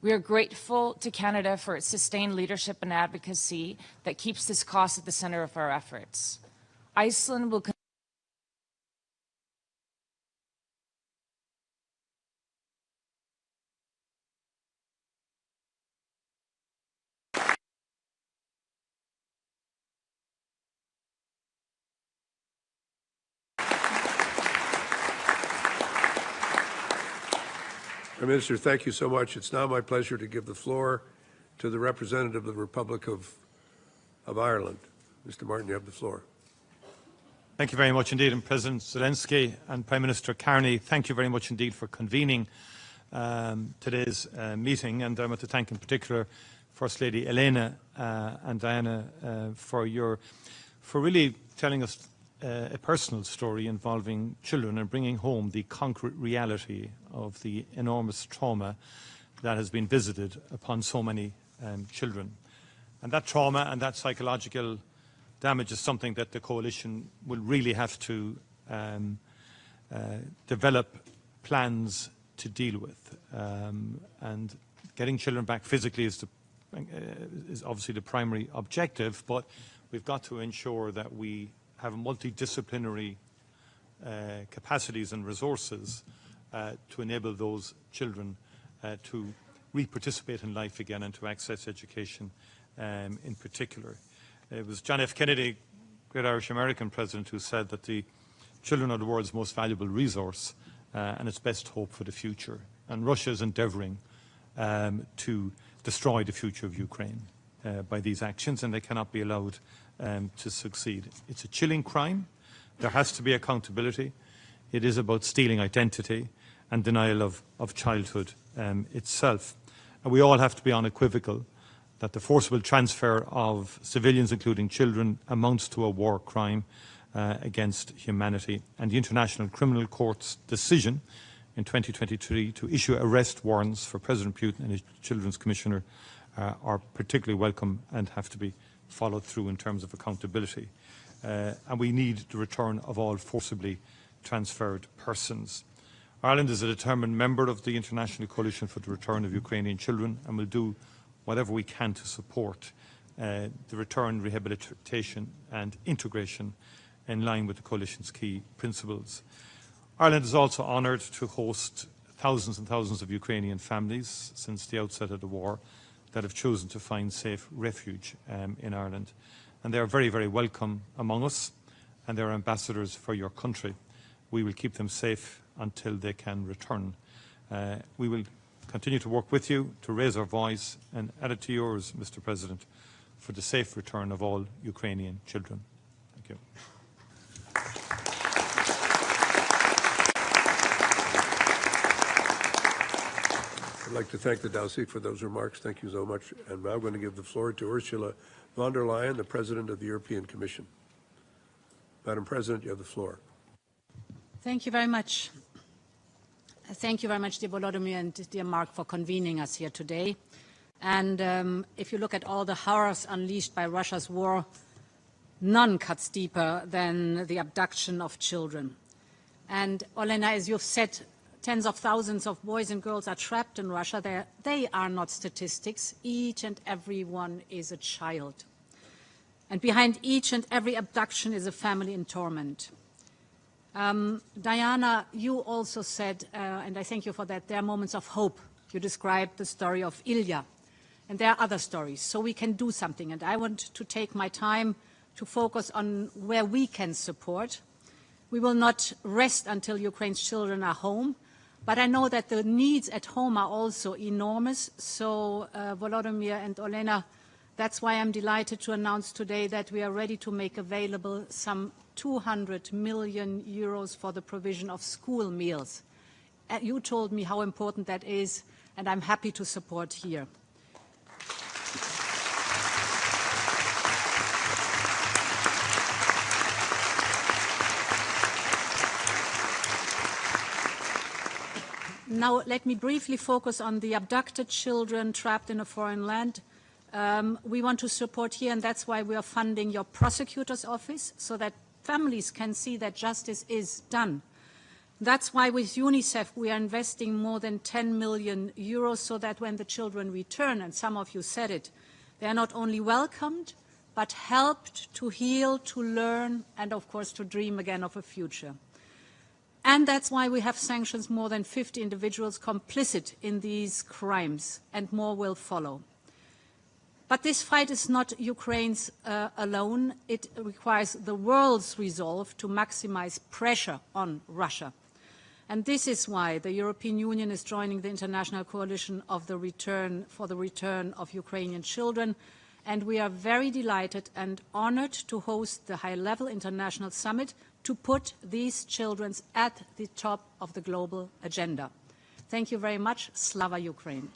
We are grateful to Canada for its sustained leadership and advocacy that keeps this cause at the center of our efforts. Iceland will Prime Minister, thank you so much. It's now my pleasure to give the floor to the representative of the Republic of Ireland. Mr. Martin, you have the floor. Thank you very much indeed. And President Zelensky and Prime Minister Carney, thank you very much indeed for convening today's meeting. And I want to thank in particular First Lady Elena and Diana for really telling us a personal story involving children and bringing home the concrete reality of the enormous trauma that has been visited upon so many children. And that trauma and that psychological damage is something that the coalition will really have to develop plans to deal with. And getting children back physically is obviously the primary objective, but we've got to ensure that we have multidisciplinary capacities and resources to enable those children to re-participate in life again and to access education in particular. It was John F. Kennedy, great Irish-American president, who said that the children are the world's most valuable resource and its best hope for the future. And Russia is endeavouring to destroy the future of Ukraine by these actions, and they cannot be allowed to succeed. It's a chilling crime. There has to be accountability. It is about stealing identity and denial of childhood itself. And we all have to be unequivocal that the forcible transfer of civilians, including children, amounts to a war crime against humanity. And the International Criminal Court's decision in 2023 to issue arrest warrants for President Putin and his Children's Commissioner are particularly welcome and have to be followed through in terms of accountability. And we need the return of all forcibly transferred persons. Ireland is a determined member of the International Coalition for the Return of Ukrainian Children and will do whatever we can to support the return, rehabilitation and integration in line with the Coalition's key principles. Ireland is also honoured to host thousands and thousands of Ukrainian families since the outset of the war that have chosen to find safe refuge in Ireland. And they are very, very welcome among us, and they are ambassadors for your country. We will keep them safe until they can return. We will continue to work with you to raise our voice and add it to yours, Mr. President, for the safe return of all Ukrainian children. Thank you. I'd like to thank the Dow seat for those remarks. Thank you so much. And now I'm going to give the floor to Ursula von der Leyen, the President of the European Commission. Madam President, you have the floor. Thank you very much. Thank you very much, dear Volodymyr and dear Mark, for convening us here today. And if you look at all the horrors unleashed by Russia's war, none cuts deeper than the abduction of children. And Olena, as you've said, tens of thousands of boys and girls are trapped in Russia. They are not statistics. Each and every one is a child. And behind each and every abduction is a family in torment. Diana, you also said, and I thank you for that, there are moments of hope. You described the story of Ilya, and there are other stories, so we can do something. And I want to take my time to focus on where we can support. We will not rest until Ukraine's children are home, but I know that the needs at home are also enormous. So, Volodymyr and Olena, that's why I'm delighted to announce today that we are ready to make available some 200 million euros for the provision of school meals. You told me how important that is, and I'm happy to support here. Now, let me briefly focus on the abducted children trapped in a foreign land. We want to support here, and that's why we are funding your prosecutor's office, so that families can see that justice is done. That's why with UNICEF we are investing more than 10 million euros so that when the children return, and some of you said it, they are not only welcomed, but helped to heal, to learn, and of course to dream again of a future. And that's why we have sanctioned more than 50 individuals complicit in these crimes, and more will follow. But this fight is not Ukraine's alone. It requires the world's resolve to maximize pressure on Russia. And this is why the European Union is joining the international coalition of the return of Ukrainian children. And we are very delighted and honored to host the high-level international summit to put these children at the top of the global agenda. Thank you very much. Slava Ukraine.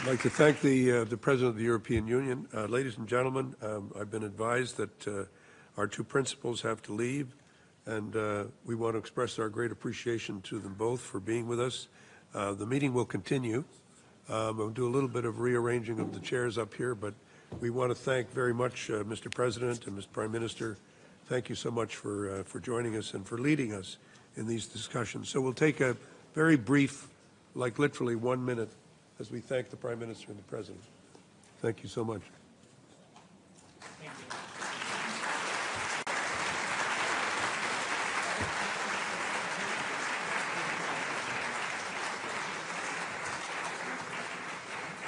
like to thank the President of the European Union. Ladies and gentlemen, I've been advised that our two principals have to leave, and we want to express our great appreciation to them both for being with us. The meeting will continue. We'll do a little bit of rearranging of the chairs up here, but we want to thank very much Mr. President and Mr. Prime Minister. Thank you so much for joining us and for leading us in these discussions. So we'll take a very brief, like literally 1 minute, as we thank the Prime Minister and the President. Thank you so much.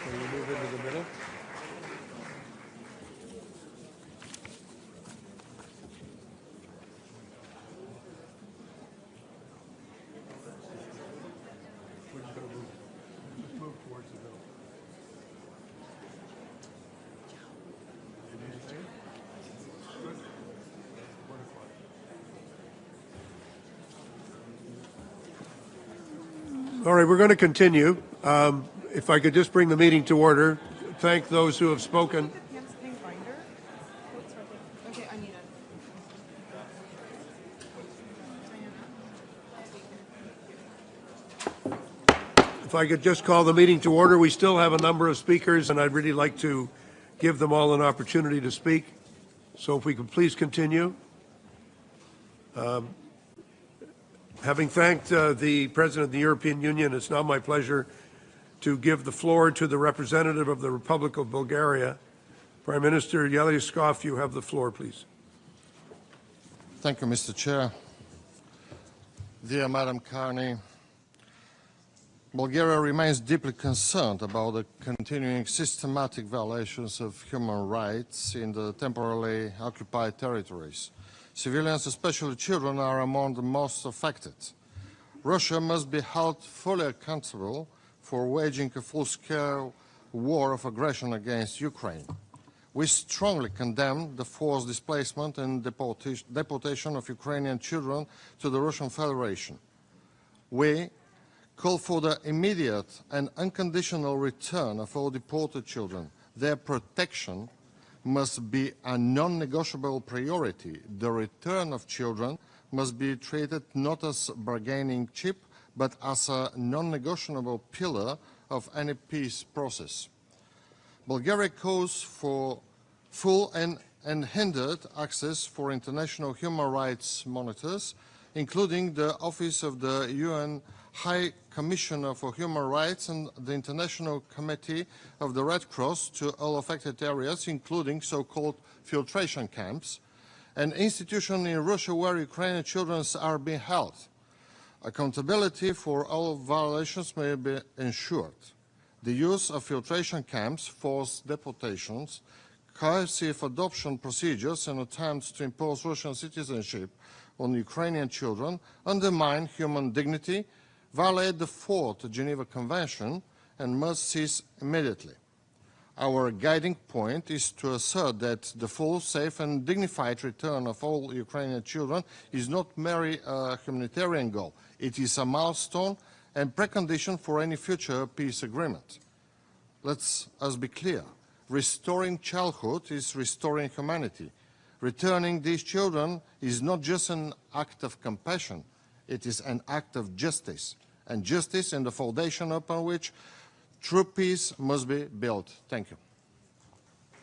Can we move into the middle? We're just going to move towards the middle. All right, we're going to continue. If I could just bring the meeting to order, thank those who have spoken. If I could just call the meeting to order, we still have a number of speakers, and I'd really like to give them all an opportunity to speak. So if we could please continue. Having thanked the President of the European Union, it's now my pleasure to give the floor to the representative of the Republic of Bulgaria. Prime Minister Zelenskiy, you have the floor, please. Thank you, Mr. Chair. Dear Madam Carney, Bulgaria remains deeply concerned about the continuing systematic violations of human rights in the temporarily occupied territories. Civilians, especially children, are among the most affected. Russia must be held fully accountable for waging a full-scale war of aggression against Ukraine. We strongly condemn the forced displacement and deportation of Ukrainian children to the Russian Federation. We call for the immediate and unconditional return of all deported children. Their protection must be a non-negotiable priority. The return of children must be treated not as a bargaining chip, but as a non-negotiable pillar of any peace process. Bulgaria calls for full and unhindered access for international human rights monitors, including the Office of the UN High Commissioner for Human Rights and the International Committee of the Red Cross to all affected areas, including so-called filtration camps, an institution in Russia where Ukrainian children are being held. Accountability for all violations may be ensured. The use of filtration camps, forced deportations, coercive adoption procedures and attempts to impose Russian citizenship on Ukrainian children undermine human dignity, violate the Fourth Geneva Convention, and must cease immediately. Our guiding point is to assert that the full, safe and dignified return of all Ukrainian children is not merely a humanitarian goal. It is a milestone and precondition for any future peace agreement. Let us be clear. Restoring childhood is restoring humanity. Returning these children is not just an act of compassion, it is an act of justice, and justice is the foundation upon which true peace must be built. Thank you.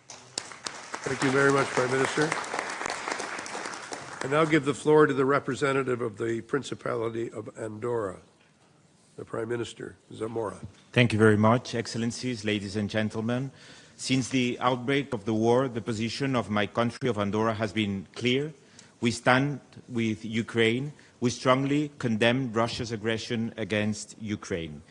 Thank you very much, Prime Minister. I now give the floor to the representative of the Principality of Andorra, the Prime Minister, Zamora. Thank you very much, Excellencies, ladies and gentlemen. Since the outbreak of the war, the position of my country of Andorra has been clear. We stand with Ukraine. We strongly condemn Russia's aggression against Ukraine.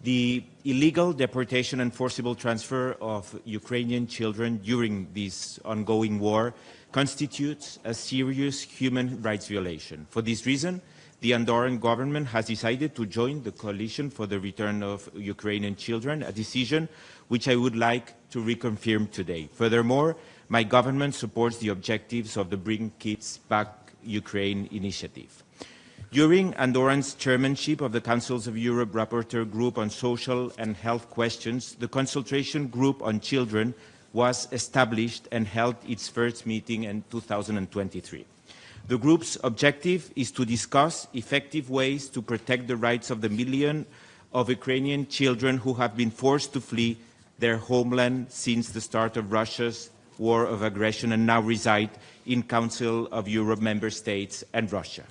The illegal deportation and forcible transfer of Ukrainian children during this ongoing war constitutes a serious human rights violation. For this reason, the Andorran government has decided to join the coalition for the return of Ukrainian children, a decision which I would like to reconfirm today. Furthermore, my government supports the objectives of the Bring Kids Back Ukraine initiative. During Andorran's chairmanship of the Councils of Europe Rapporteur Group on Social and Health Questions, the Consultation Group on Children was established and held its first meeting in 2023. The group's objective is to discuss effective ways to protect the rights of the million of Ukrainian children who have been forced to flee their homeland since the start of Russia's war of aggression and now reside in Council of Europe member states and Russia.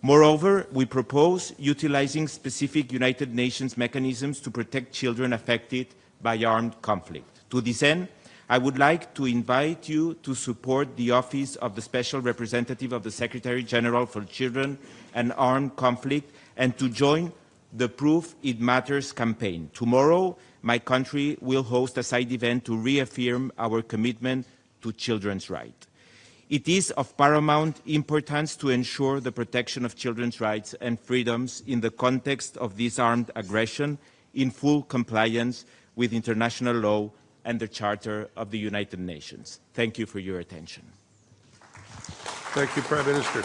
Moreover, we propose utilizing specific United Nations mechanisms to protect children affected by armed conflict. To this end, I would like to invite you to support the Office of the Special Representative of the Secretary General for Children and Armed Conflict and to join the Proof It Matters campaign. Tomorrow, my country will host a side event to reaffirm our commitment to children's rights. It is of paramount importance to ensure the protection of children's rights and freedoms in the context of this armed aggression in full compliance with international law and the Charter of the United Nations. Thank you for your attention. Thank you, Prime Minister.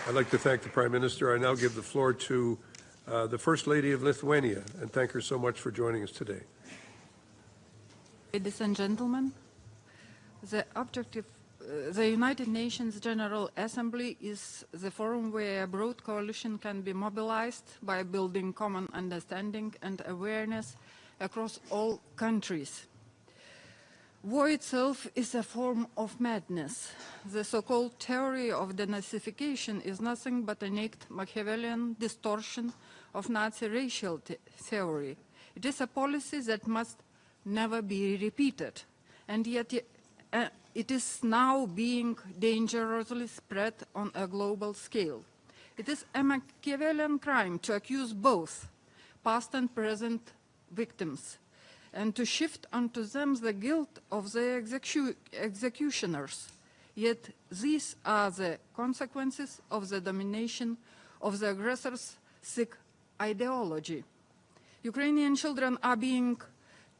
I'd like to thank the Prime Minister. I now give the floor to the First Lady of Lithuania and thank her so much for joining us today. Ladies and gentlemen, the United Nations General Assembly is the forum where a broad coalition can be mobilized by building common understanding and awareness across all countries. War itself is a form of madness. The so-called theory of denazification is nothing but an innate Machiavellian distortion of Nazi racial theory. It is a policy that must never be repeated, and yet it is now being dangerously spread on a global scale. It is a Machiavellian crime to accuse both past and present victims and to shift onto them the guilt of the executioners. Yet these are the consequences of the domination of the aggressor's sick ideology. Ukrainian children are being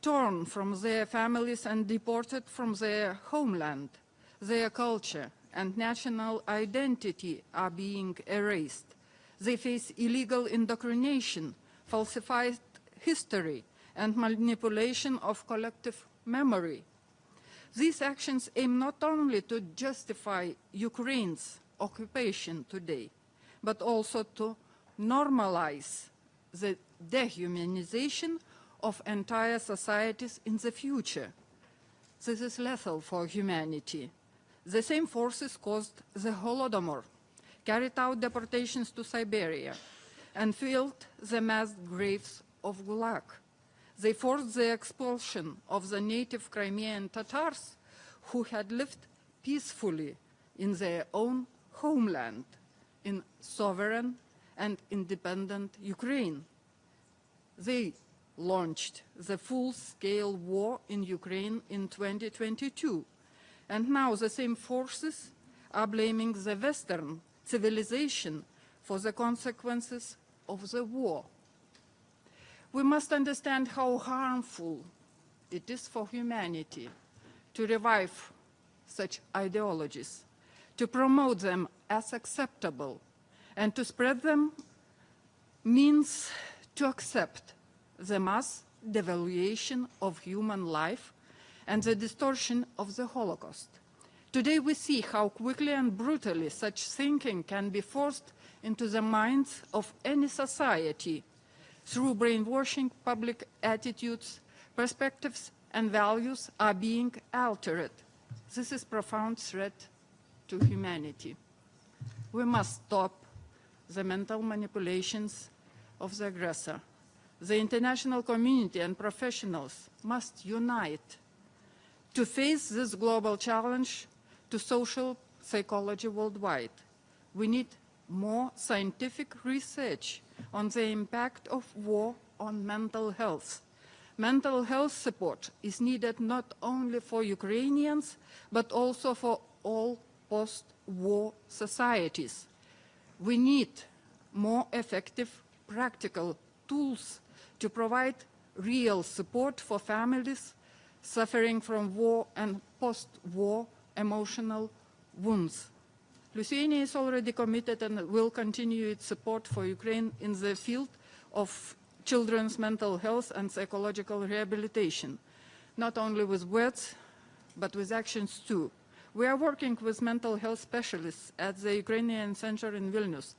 torn from their families and deported from their homeland. Their culture and national identity are being erased. They face illegal indoctrination, falsified history, and manipulation of collective memory. These actions aim not only to justify Ukraine's occupation today, but also to normalize the dehumanization of entire societies in the future. This is lethal for humanity. The same forces caused the Holodomor, carried out deportations to Siberia, and filled the mass graves of Gulag. They forced the expulsion of the native Crimean Tatars who had lived peacefully in their own homeland, in sovereign and independent Ukraine. They launched the full-scale war in Ukraine in 2022, and now the same forces are blaming the Western civilization for the consequences of the war. We must understand how harmful it is for humanity to revive such ideologies, to promote them as acceptable, and to spread them means to accept the mass devaluation of human life and the distortion of the Holocaust. Today we see how quickly and brutally such thinking can be forced into the minds of any society through brainwashing. Public attitudes, perspectives, and values are being altered. This is a profound threat to humanity. We must stop the mental manipulations of the aggressor. The international community and professionals must unite to face this global challenge to social psychology worldwide. We need more scientific research on the impact of war on mental health. Mental health support is needed not only for Ukrainians, but also for all post-war societies. We need more effective practical tools to provide real support for families suffering from war and post-war emotional wounds. Lithuania is already committed and will continue its support for Ukraine in the field of children's mental health and psychological rehabilitation, not only with words, but with actions too. We are working with mental health specialists at the Ukrainian Center in Vilnius.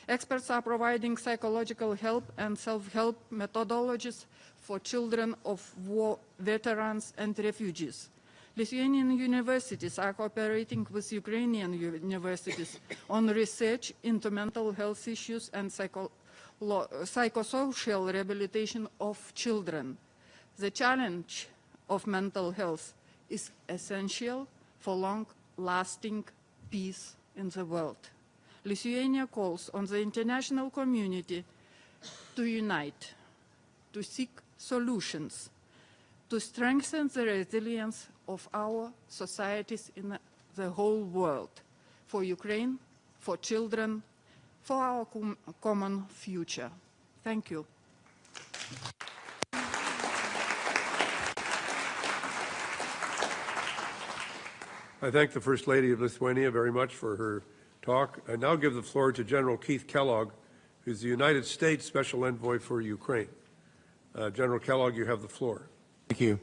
Experts are providing psychological help and self-help methodologies for children of war veterans and refugees. Lithuanian universities are cooperating with Ukrainian universities on research into mental health issues and psychosocial rehabilitation of children. The challenge of mental health is essential for long-lasting peace in the world. Lithuania calls on the international community to unite, to seek solutions, to strengthen the resilience of our societies in the whole world, for Ukraine, for children, for our common future. Thank you. I thank the First Lady of Lithuania very much for her talk. I now give the floor to General Keith Kellogg, who's the United States Special Envoy for Ukraine. General Kellogg, you have the floor. Thank you,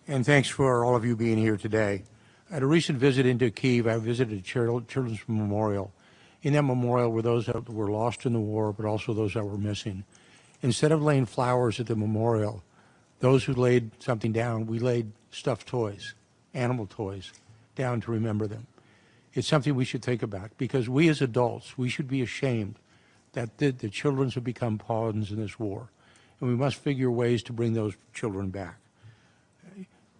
and thanks for all of you being here today. At a recent visit into Kyiv, I visited a children's memorial. In that memorial were those that were lost in the war, but also those that were missing. Instead of laying flowers at the memorial, those who laid something down, we laid stuffed toys, animal toys, down to remember them. It's something we should think about, because we as adults, we should be ashamed that the children have become pawns in this war. And we must figure ways to bring those children back.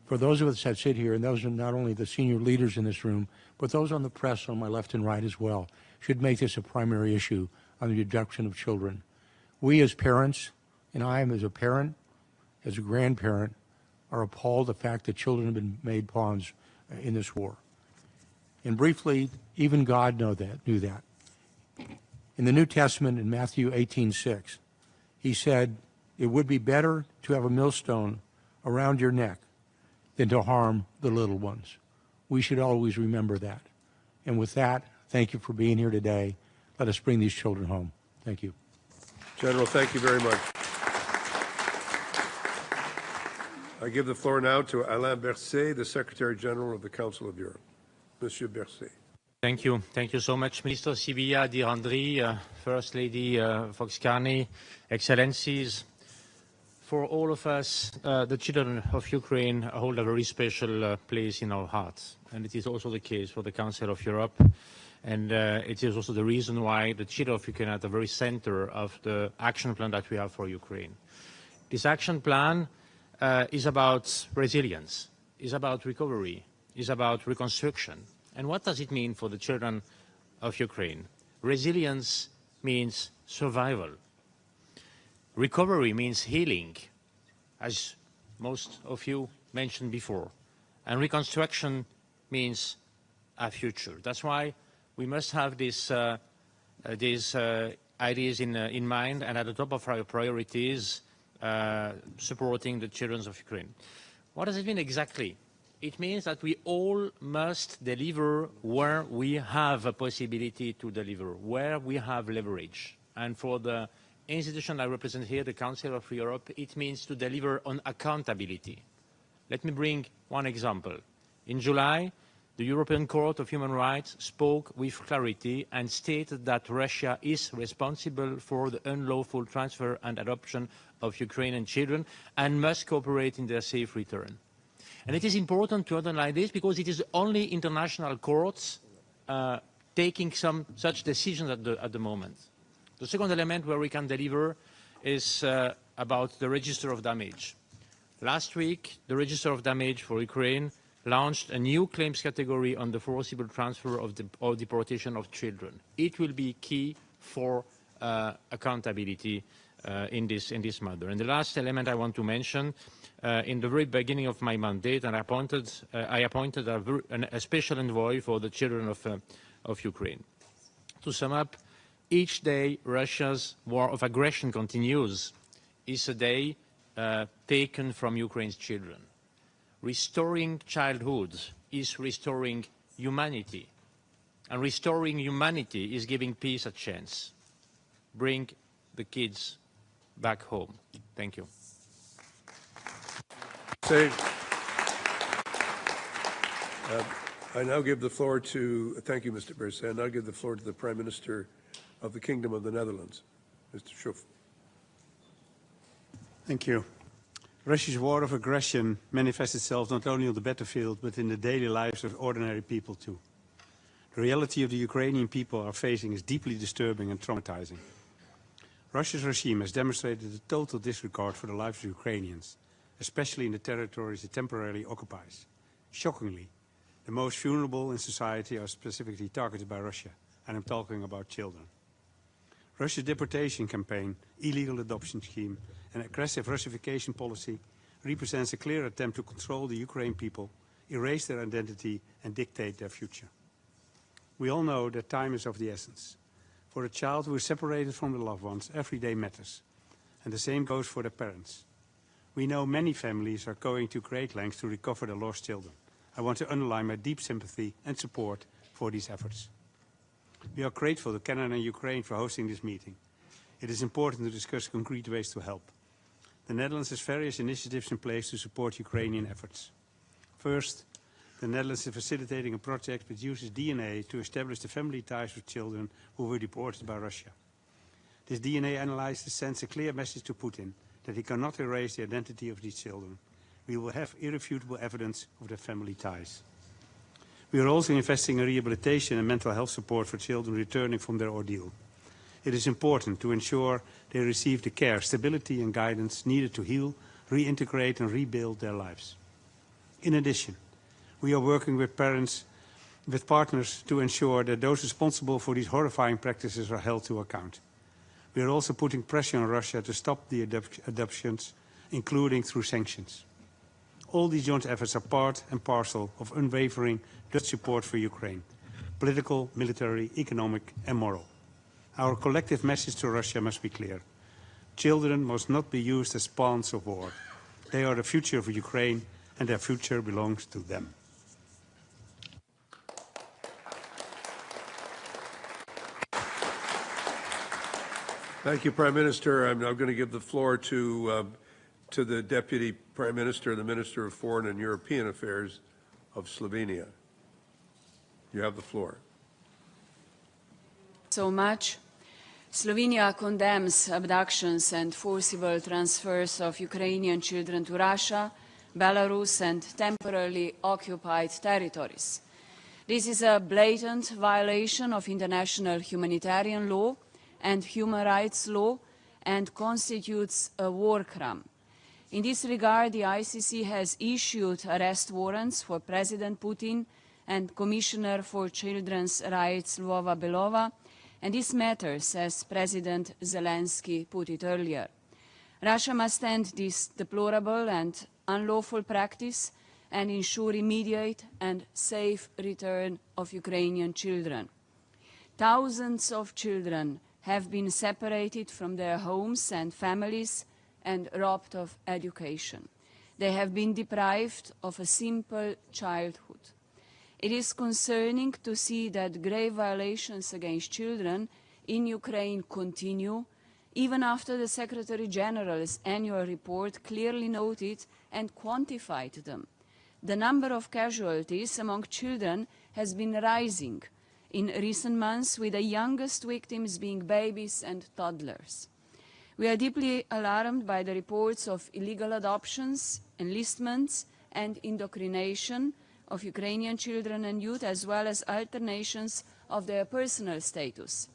For those of us that sit here, and those are not only the senior leaders in this room, but those on the press on my left and right as well, should make this a primary issue on the abduction of children. We as parents, and I am as a parent, as a grandparent, are appalled at the fact that children have been made pawns in this war. And briefly, even God knew that. In the New Testament, in Matthew 18:6, he said, "It would be better to have a millstone around your neck than to harm the little ones." We should always remember that. And with that, thank you for being here today. Let us bring these children home. Thank you. General, thank you very much. I give the floor now to Alain Berset, the Secretary General of the Council of Europe. Monsieur Berset. Thank you. Thank you so much, Minister Sibilla, dear Andriy, First Lady Fox Carney, Excellencies. For all of us, the children of Ukraine hold a very special place in our hearts. And it is also the case for the Council of Europe. And it is also the reason why the children of Ukraine are at the very center of the action plan that we have for Ukraine. This action plan is about resilience, is about recovery, is about reconstruction. And what does it mean for the children of Ukraine? Resilience means survival. Recovery means healing, as most of you mentioned before. And reconstruction means a future. That's why we must have these ideas in mind, and at the top of our priorities, supporting the children of Ukraine. What does it mean exactly? It means that we all must deliver where we have a possibility to deliver, where we have leverage. And for the institution I represent here, the Council of Europe, it means to deliver on accountability. Let me bring one example. In July, the European Court of Human Rights spoke with clarity and stated that Russia is responsible for the unlawful transfer and adoption of Ukrainian children and must cooperate in their safe return. And it is important to underline this because it is only international courts taking some such decisions at the moment. The second element where we can deliver is about the register of damage. Last week, the register of damage for Ukraine launched a new claims category on the forcible transfer or deportation of children. It will be key for accountability in this matter. And the last element I want to mention, in the very beginning of my mandate, and I appointed a special envoy for the children of Ukraine. To sum up, each day Russia's war of aggression continues is a day taken from Ukraine's children. Restoring childhood is restoring humanity. And restoring humanity is giving peace a chance. Bring the kids back home. Thank you. I now give the floor to, thank you, Mr. Berset. I now give the floor to the Prime Minister of the Kingdom of the Netherlands, Mr. Schoof. Thank you. Russia's war of aggression manifests itself not only on the battlefield, but in the daily lives of ordinary people too. The reality of the Ukrainian people are facing is deeply disturbing and traumatizing. Russia's regime has demonstrated a total disregard for the lives of Ukrainians, especially in the territories it temporarily occupies. Shockingly, the most vulnerable in society are specifically targeted by Russia, and I'm talking about children. Russia's deportation campaign, illegal adoption scheme, and aggressive Russification policy represents a clear attempt to control the Ukrainian people, erase their identity, and dictate their future. We all know that time is of the essence. For a child who is separated from their loved ones, every day matters, and the same goes for their parents. We know many families are going to great lengths to recover their lost children. I want to underline my deep sympathy and support for these efforts. We are grateful to Canada and Ukraine for hosting this meeting. It is important to discuss concrete ways to help. The Netherlands has various initiatives in place to support Ukrainian efforts. First, the Netherlands is facilitating a project which uses DNA to establish the family ties with children who were deported by Russia. This DNA analysis sends a clear message to Putin that he cannot erase the identity of these children. We will have irrefutable evidence of their family ties. We are also investing in rehabilitation and mental health support for children returning from their ordeal. It is important to ensure they receive the care, stability and guidance needed to heal, reintegrate and rebuild their lives. In addition, we are working with partners to ensure that those responsible for these horrifying practices are held to account. We are also putting pressure on Russia to stop the adoptions, including through sanctions. All these joint efforts are part and parcel of unwavering Dutch support for Ukraine, political, military, economic and moral. Our collective message to Russia must be clear. Children must not be used as pawns of war. They are the future of Ukraine, and their future belongs to them. Thank you, Prime Minister. I'm now going to give the floor to the Deputy Prime Minister and the Minister of Foreign and European Affairs of Slovenia. You have the floor. So much. Slovenia condemns abductions and forcible transfers of Ukrainian children to Russia, Belarus and temporarily occupied territories. This is a blatant violation of international humanitarian law and human rights law and constitutes a war crime. In this regard, the ICC has issued arrest warrants for President Putin and Commissioner for Children's Rights Lvova Belova, and this matters, as President Zelensky put it earlier. Russia must end this deplorable and unlawful practice and ensure immediate and safe return of Ukrainian children. Thousands of children have been separated from their homes and families and robbed of education. They have been deprived of a simple childhood. It is concerning to see that grave violations against children in Ukraine continue, even after the Secretary General's annual report clearly noted and quantified them. The number of casualties among children has been rising in recent months, with the youngest victims being babies and toddlers. We are deeply alarmed by the reports of illegal adoptions, enlistments, and indoctrination of Ukrainian children and youth, as well as alternations of their personal status.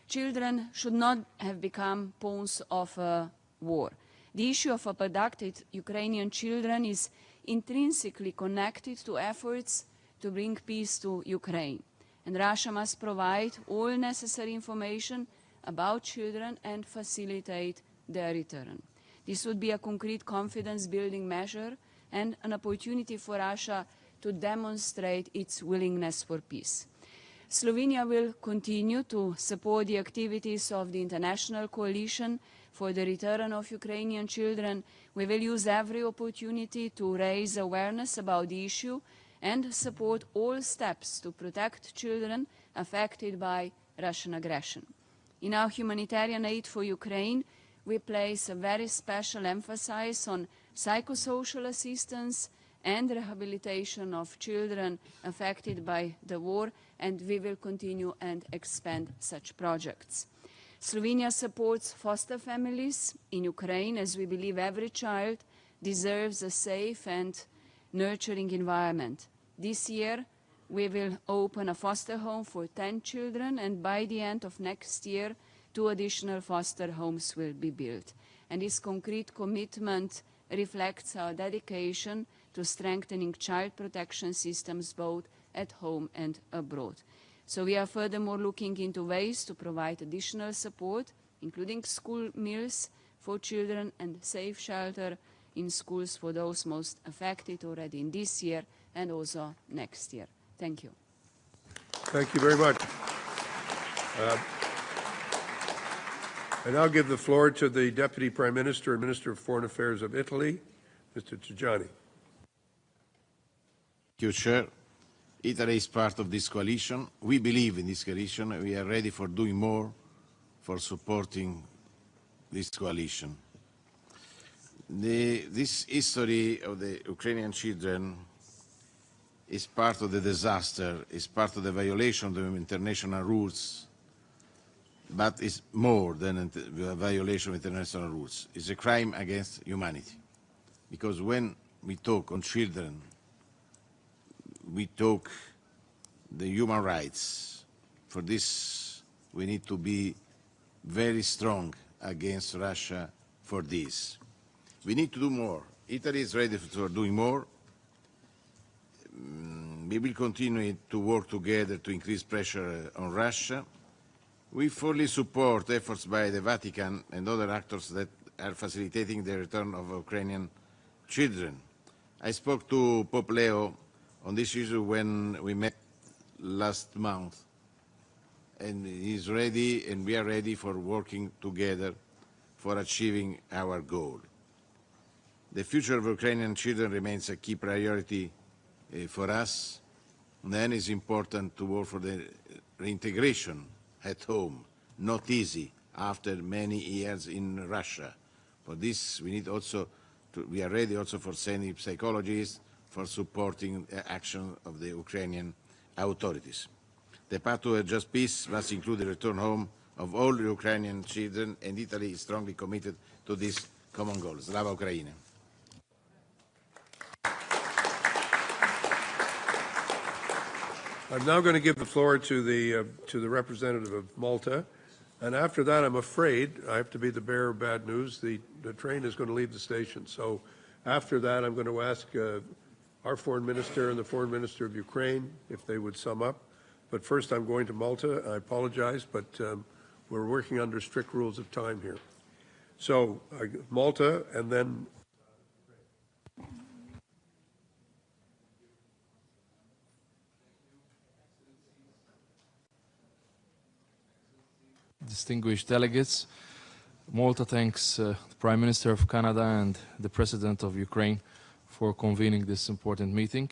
Children should not have become pawns of a war. The issue of abducted Ukrainian children is intrinsically connected to efforts to bring peace to Ukraine, and Russia must provide all necessary information about children and facilitate their return. This would be a concrete confidence-building measure and an opportunity for Russia to demonstrate its willingness for peace. Slovenia will continue to support the activities of the International Coalition for the Return of Ukrainian Children. We will use every opportunity to raise awareness about the issue and support all steps to protect children affected by Russian aggression. In our humanitarian aid for Ukraine, we place a very special emphasis on psychosocial assistance and rehabilitation of children affected by the war, and we will continue and expand such projects. Slovenia supports foster families in Ukraine, as we believe every child deserves a safe and nurturing environment. This year, we will open a foster home for 10 children, and by the end of next year, 2 additional foster homes will be built. And this concrete commitment reflects our dedication to strengthening child protection systems both at home and abroad. So we are furthermore looking into ways to provide additional support, including school meals for children and safe shelter in schools for those most affected already in this year and also next year. Thank you. Thank you very much. I now give the floor to the Deputy Prime Minister and Minister of Foreign Affairs of Italy, Mr. Tajani. Thank you, Chair. Italy is part of this coalition. We believe in this coalition. We are ready for doing more for supporting this coalition. This history of the Ukrainian children is part of the disaster, is part of the violation of the international rules, but it's more than a violation of international rules. It's a crime against humanity. Because when we talk on children, we talk the human rights. For this, we need to be very strong against Russia for this. We need to do more. Italy is ready for doing more. We will continue to work together to increase pressure on Russia. We fully support efforts by the Vatican and other actors that are facilitating the return of Ukrainian children. I spoke to Pope Leo on this issue when we met last month, and he's ready and we are ready for working together for achieving our goal. The future of Ukrainian children remains a key priority for us. Then it's important to work for the reintegration at home, not easy after many years in Russia. For this, we need also we are ready also for sending psychologists for supporting the action of the Ukrainian authorities. The path to a just peace must include the return home of all Ukrainian children, and Italy is strongly committed to this common goal. Slava Ukraini! I'm now going to give the floor to the representative of Malta, and after that, I'm afraid I have to be the bearer of bad news. The train is going to leave the station. So after that, I'm going to ask our foreign minister and the foreign minister of Ukraine if they would sum up. But first, I'm going to Malta. I apologize, but we're working under strict rules of time here. So Malta, and then distinguished delegates, Malta thanks the Prime Minister of Canada and the President of Ukraine for convening this important meeting.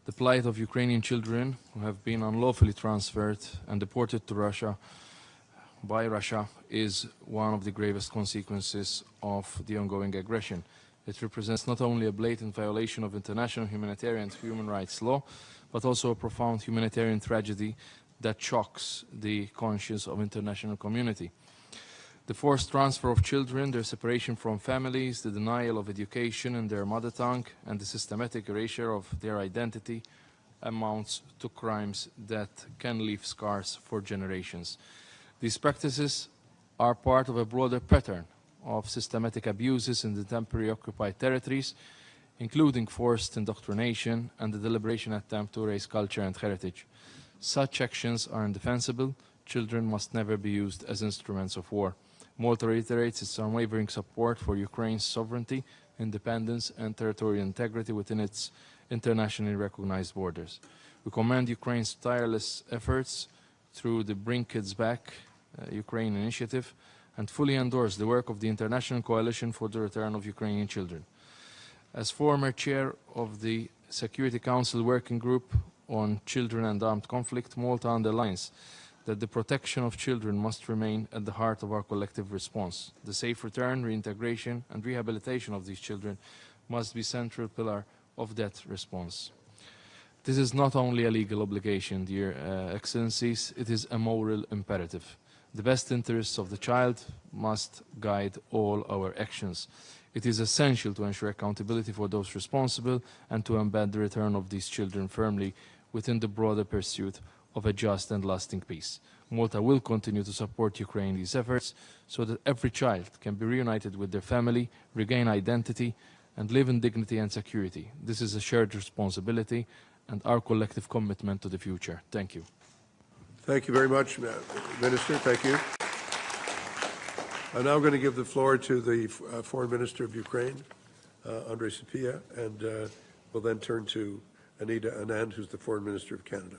The plight of Ukrainian children who have been unlawfully transferred and deported to Russia by Russia is one of the gravest consequences of the ongoing aggression. It represents not only a blatant violation of international humanitarian and human rights law, but also a profound humanitarian tragedy that shocks the conscience of international community. The forced transfer of children, their separation from families, the denial of education in their mother tongue, and the systematic erasure of their identity amounts to crimes that can leave scars for generations. These practices are part of a broader pattern of systematic abuses in the temporarily occupied territories, including forced indoctrination and the deliberate attempt to erase culture and heritage. Such actions are indefensible. Children must never be used as instruments of war. Malta reiterates its unwavering support for Ukraine's sovereignty, independence and territorial integrity within its internationally recognized borders. We commend Ukraine's tireless efforts through the Bring Kids Back Ukraine initiative and fully endorse the work of the International Coalition for the Return of Ukrainian Children. As former chair of the Security Council Working Group on children and armed conflict, Malta underlines that the protection of children must remain at the heart of our collective response. The safe return, reintegration and rehabilitation of these children must be a central pillar of that response. This is not only a legal obligation, dear Excellencies, it is a moral imperative. The best interests of the child must guide all our actions. It is essential to ensure accountability for those responsible and to embed the return of these children firmly within the broader pursuit of a just and lasting peace. Malta will continue to support Ukraine in these efforts so that every child can be reunited with their family, regain identity, and live in dignity and security. This is a shared responsibility and our collective commitment to the future. Thank you. Thank you very much, Minister. Thank you. I'm now going to give the floor to the Foreign Minister of Ukraine, Andrei Sybiha, and we'll then turn to Anita Anand, who's the Foreign Minister of Canada.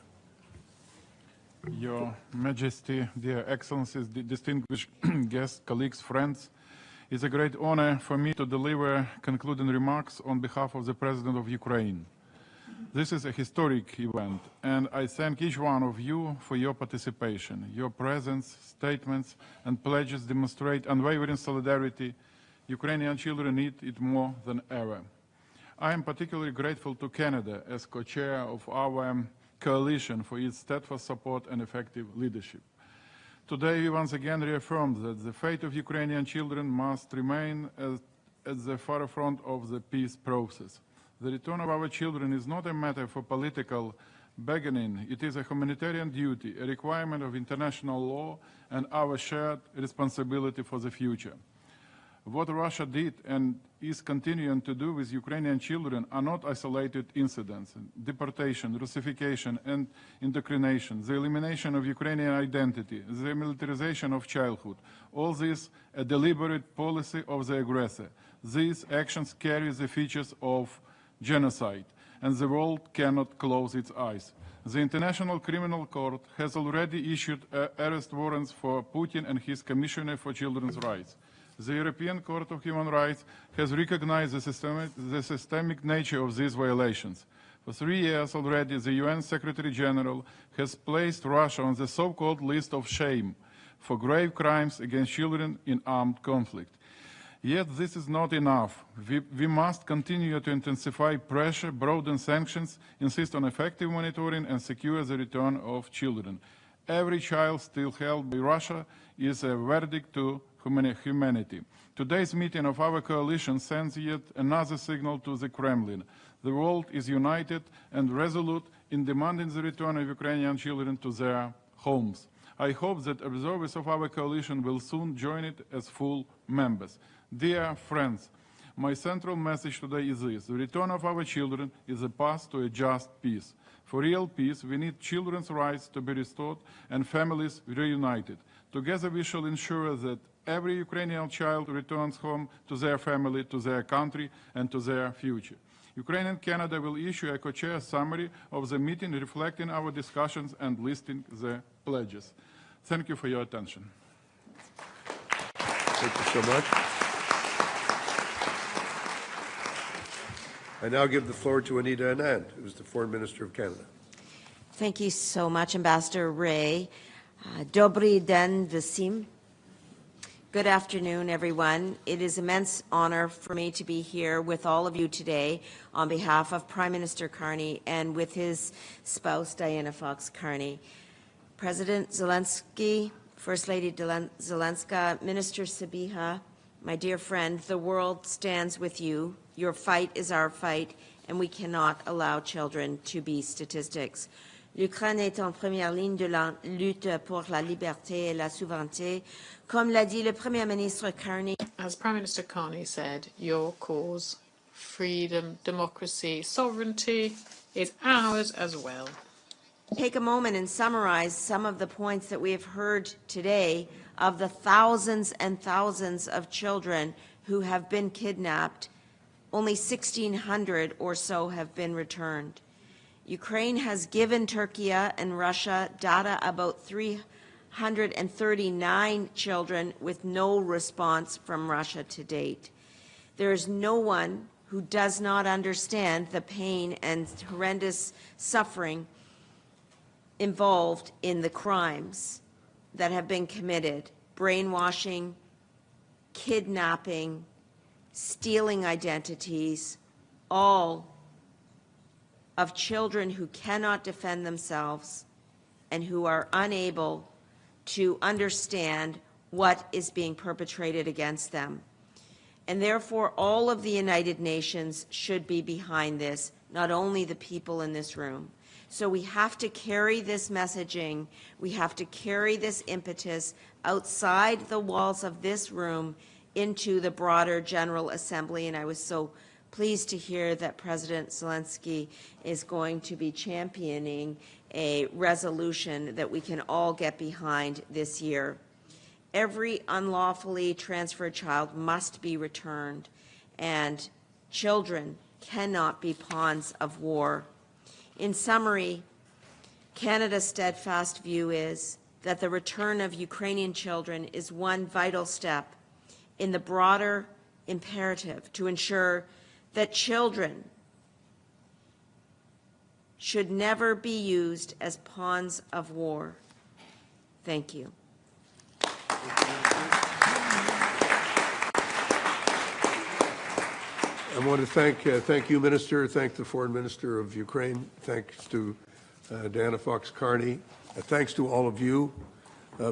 Your Majesty, dear Excellencies, distinguished guests, colleagues, friends, it's a great honor for me to deliver concluding remarks on behalf of the President of Ukraine. This is a historic event, and I thank each one of you for your participation. Your presence, statements, and pledges demonstrate unwavering solidarity. Ukrainian children need it more than ever. I am particularly grateful to Canada as co-chair of our coalition for its steadfast support and effective leadership. Today, we once again reaffirmed that the fate of Ukrainian children must remain at the forefront of the peace process. The return of our children is not a matter for political bargaining. It is a humanitarian duty, a requirement of international law, and our shared responsibility for the future. What Russia did and is continuing to do with Ukrainian children are not isolated incidents. Deportation, Russification and indoctrination, the elimination of Ukrainian identity, the militarization of childhood, all this a deliberate policy of the aggressor. These actions carry the features of genocide, and the world cannot close its eyes. The International Criminal Court has already issued arrest warrants for Putin and his Commissioner for Children's Rights. The European Court of Human Rights has recognized the systemic nature of these violations. For 3 years already, the UN Secretary General has placed Russia on the so-called list of shame for grave crimes against children in armed conflict. Yet this is not enough. We must continue to intensify pressure, broaden sanctions, insist on effective monitoring, and secure the return of children. Every child still held by Russia is a verdict to humanity. Today's meeting of our coalition sends yet another signal to the Kremlin. The world is united and resolute in demanding the return of Ukrainian children to their homes. I hope that observers of our coalition will soon join it as full members. Dear friends, my central message today is this: the return of our children is a path to a just peace. For real peace, we need children's rights to be restored and families reunited. Together we shall ensure that every Ukrainian child returns home to their family, to their country, and to their future. Ukraine and Canada will issue a co-chair summary of the meeting reflecting our discussions and listing the pledges. Thank you for your attention. Thank you so much. I now give the floor to Anita Anand, who is the Foreign Minister of Canada. Thank you so much, Ambassador Ray. Dobry den Visim. Good afternoon, everyone. It is an immense honor for me to be here with all of you today on behalf of Prime Minister Carney and with his spouse, Diana Fox Carney. President Zelensky, First Lady Zelenska, Minister Sybiha, my dear friend, the world stands with you. Your fight is our fight, and we cannot allow children to be statistics. L'Ukraine est en première ligne de la lutte pour la liberté et la souveraineté. Comme l'a dit le Premier ministre Carney. As Prime Minister Carney said, your cause, freedom, democracy, sovereignty, is ours as well. Take a moment and summarize some of the points that we have heard today of the thousands and thousands of children who have been kidnapped. Only 1,600 or so have been returned. Ukraine has given Turkey and Russia data about 339 children with no response from Russia to date. There is no one who does not understand the pain and horrendous suffering involved in the crimes that have been committed, brainwashing, kidnapping, stealing identities, all of children who cannot defend themselves and who are unable to understand what is being perpetrated against them. And therefore, all of the United Nations should be behind this, not only the people in this room. So we have to carry this messaging, we have to carry this impetus outside the walls of this room into the broader General Assembly, and I was so pleased to hear that President Zelensky is going to be championing a resolution that we can all get behind this year. Every unlawfully transferred child must be returned, and children cannot be pawns of war. In summary, Canada's steadfast view is that the return of Ukrainian children is one vital step in the broader imperative to ensure that children should never be used as pawns of war. Thank you. I want to thank you, Minister, thank the Foreign Minister of Ukraine, thanks to Diana Fox-Carney, thanks to all of you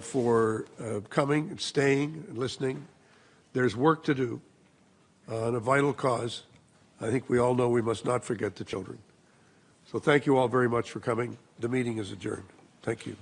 for coming and staying and listening. There's work to do on a vital cause. I think we all know we must not forget the children. So thank you all very much for coming. The meeting is adjourned. Thank you.